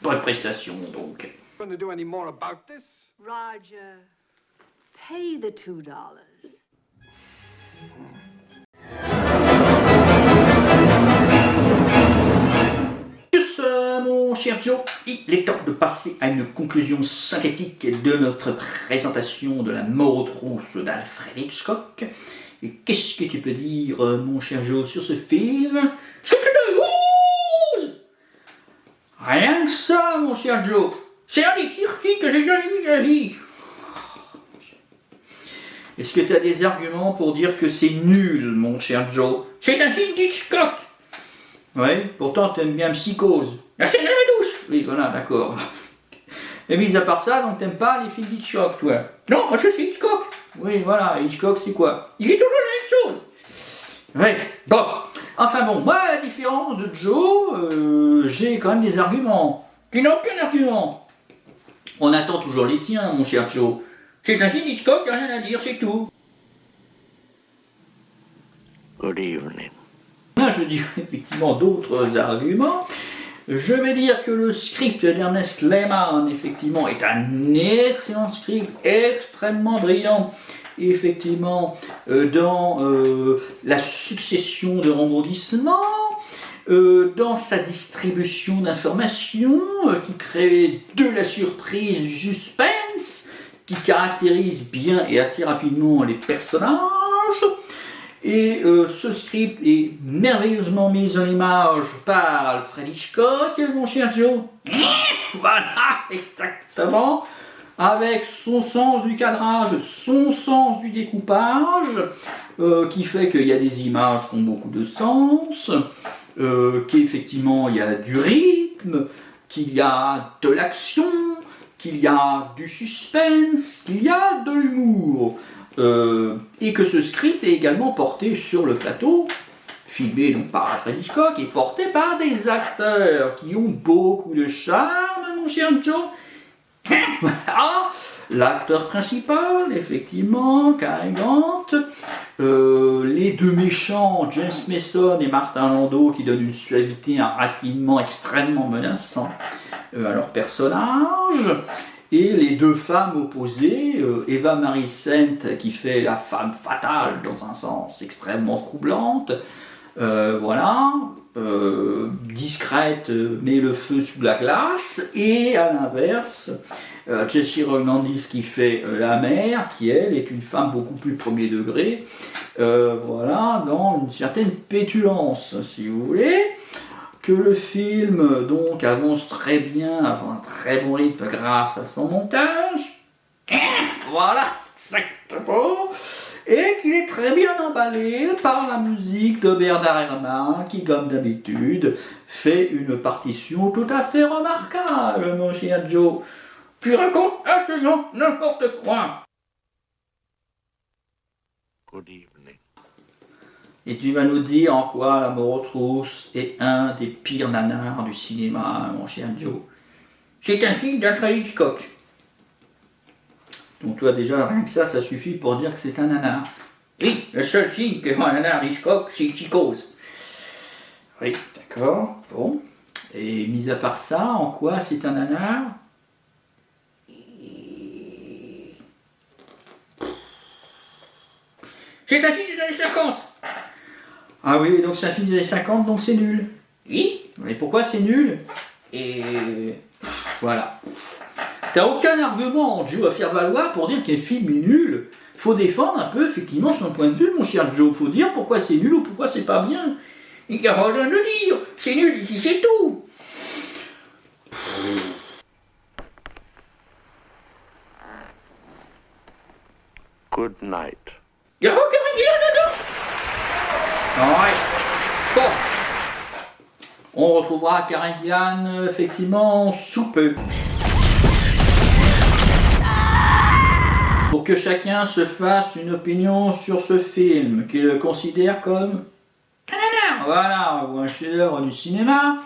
Bonne prestation, donc. Going to do any more about this? Roger, pay the $2. Sur ce, mon cher Joe, il est temps de passer à une conclusion synthétique de notre présentation de La mort aux trousses d'Alfred Hitchcock. Et qu'est-ce que tu peux dire, mon cher Joe, sur ce film? C'est une ruse. Rien que ça, mon cher Joe. C'est un des pires films que j'ai jamais vu de la vie. Est-ce que tu as des arguments pour dire que c'est nul, mon cher Joe? C'est un film d'Hitchcock. Oui, pourtant tu aimes bien Psychose. La scène de la douche. Oui, voilà, d'accord. Et mis à part ça, donc t'aimes pas les films d'Hitchcock, toi? Non, moi je suis Hitchcock. Oui, voilà, Hitchcock c'est quoi? Il fait toujours la même chose. Oui, bon. Enfin bon, moi, à la différence de Joe, j'ai quand même des arguments. Tu n'as aucun argument. On attend toujours les tiens, mon cher Joe. C'est un film d'Hitchcock, il n'y a rien à dire, c'est tout. Good evening. Là, je dirais effectivement d'autres arguments. Je vais dire que le script d'Ernest Lehman, effectivement, est un excellent script, extrêmement brillant, effectivement, dans la succession de rebondissements, dans sa distribution d'informations, qui crée de la surprise, du suspense, qui caractérise bien et assez rapidement les personnages. Et ce script est merveilleusement mis en image par Alfred Hitchcock, mon cher Joe. Voilà, exactement. Avec son sens du cadrage, son sens du découpage, qui fait qu'il y a des images qui ont beaucoup de sens, qu'effectivement il y a du rythme, qu'il y a de l'action, qu'il y a du suspense, qu'il y a de l'humour. Et que ce script est également porté sur le plateau, filmé donc par Alfred Hitchcock, et porté par des acteurs qui ont beaucoup de charme, mon cher Joe. Voilà, l'acteur principal, effectivement, Cary Grant, les deux méchants, James Mason et Martin Landau, qui donnent une suavité, un raffinement extrêmement menaçant à leur personnage. Et les deux femmes opposées, Eva Marie Saint qui fait la femme fatale dans un sens extrêmement troublante, voilà, discrète met le feu sous la glace, et à l'inverse, Jessie Landis qui fait la mère, qui elle est une femme beaucoup plus premier degré, voilà, dans une certaine pétulance, si vous voulez. Que le film donc avance très bien, à un très bon rythme grâce à son montage. Voilà, exactement. Et qu'il est très bien emballé par la musique de Bernard Herrmann, qui, comme d'habitude, fait une partition tout à fait remarquable, mon cher Joe. Tu racontes absolument n'importe quoi. Good evening. Et tu vas nous dire en quoi La mort aux trousses est un des pires nanars du cinéma, mon cher Joe. C'est un film d'Alfred Hitchcock. Donc toi déjà, rien que ça suffit pour dire que c'est un nanar. Oui, le seul film que voit un nanar d'Hitchcock, c'est Psychose. Oui, d'accord, bon. Et mis à part ça, en quoi c'est un nanar? C'est un film des années 50. Ah oui, donc c'est un film des années 50, donc c'est nul. Oui. Mais pourquoi c'est nul? Et voilà. T'as aucun argument, Joe, à faire valoir pour dire qu'un film est nul. Faut défendre un peu, effectivement, son point de vue, mon cher Joe. Faut dire pourquoi c'est nul ou pourquoi c'est pas bien. Il n'y a pas besoin de le dire. C'est nul ici, c'est tout. Good night. Il n'y a aucun dire dedans. Ouais. Bon. On retrouvera Karen Gillan, effectivement, sous peu. Ah! pour que chacun se fasse une opinion sur ce film, qu'il le considère comme voilà, ou un chef-d'œuvre du cinéma.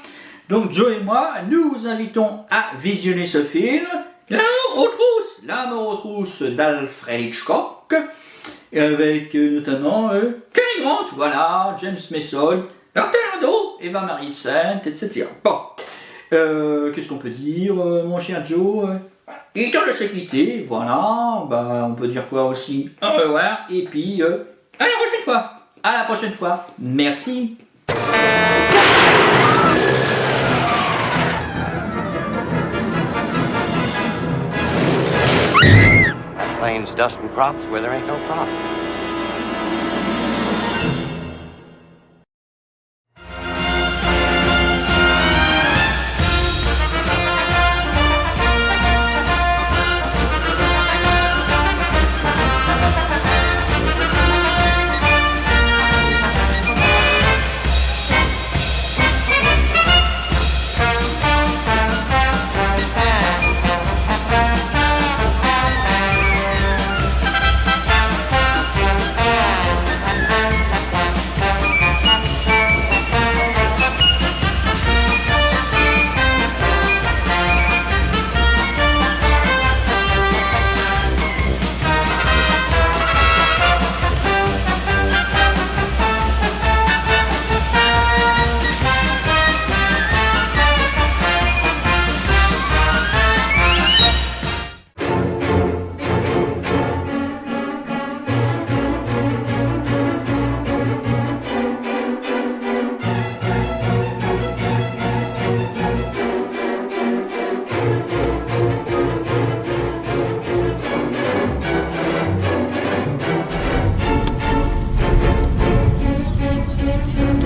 Donc Joe et moi, nous vous invitons à visionner ce film, La mort aux trousses d'Alfred Hitchcock, avec notamment Cary Grant, voilà, James Mason, Arthur Eva Marie Saint, etc. Bon, qu'est-ce qu'on peut dire, mon cher Joe? Il est temps de se quitter, voilà, bah, on peut dire quoi aussi? Au revoir, et puis à la prochaine fois. À la prochaine fois. Merci. That plane's dusting crops where there ain't no crop.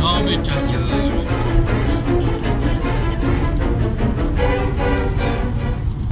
Oh, putain.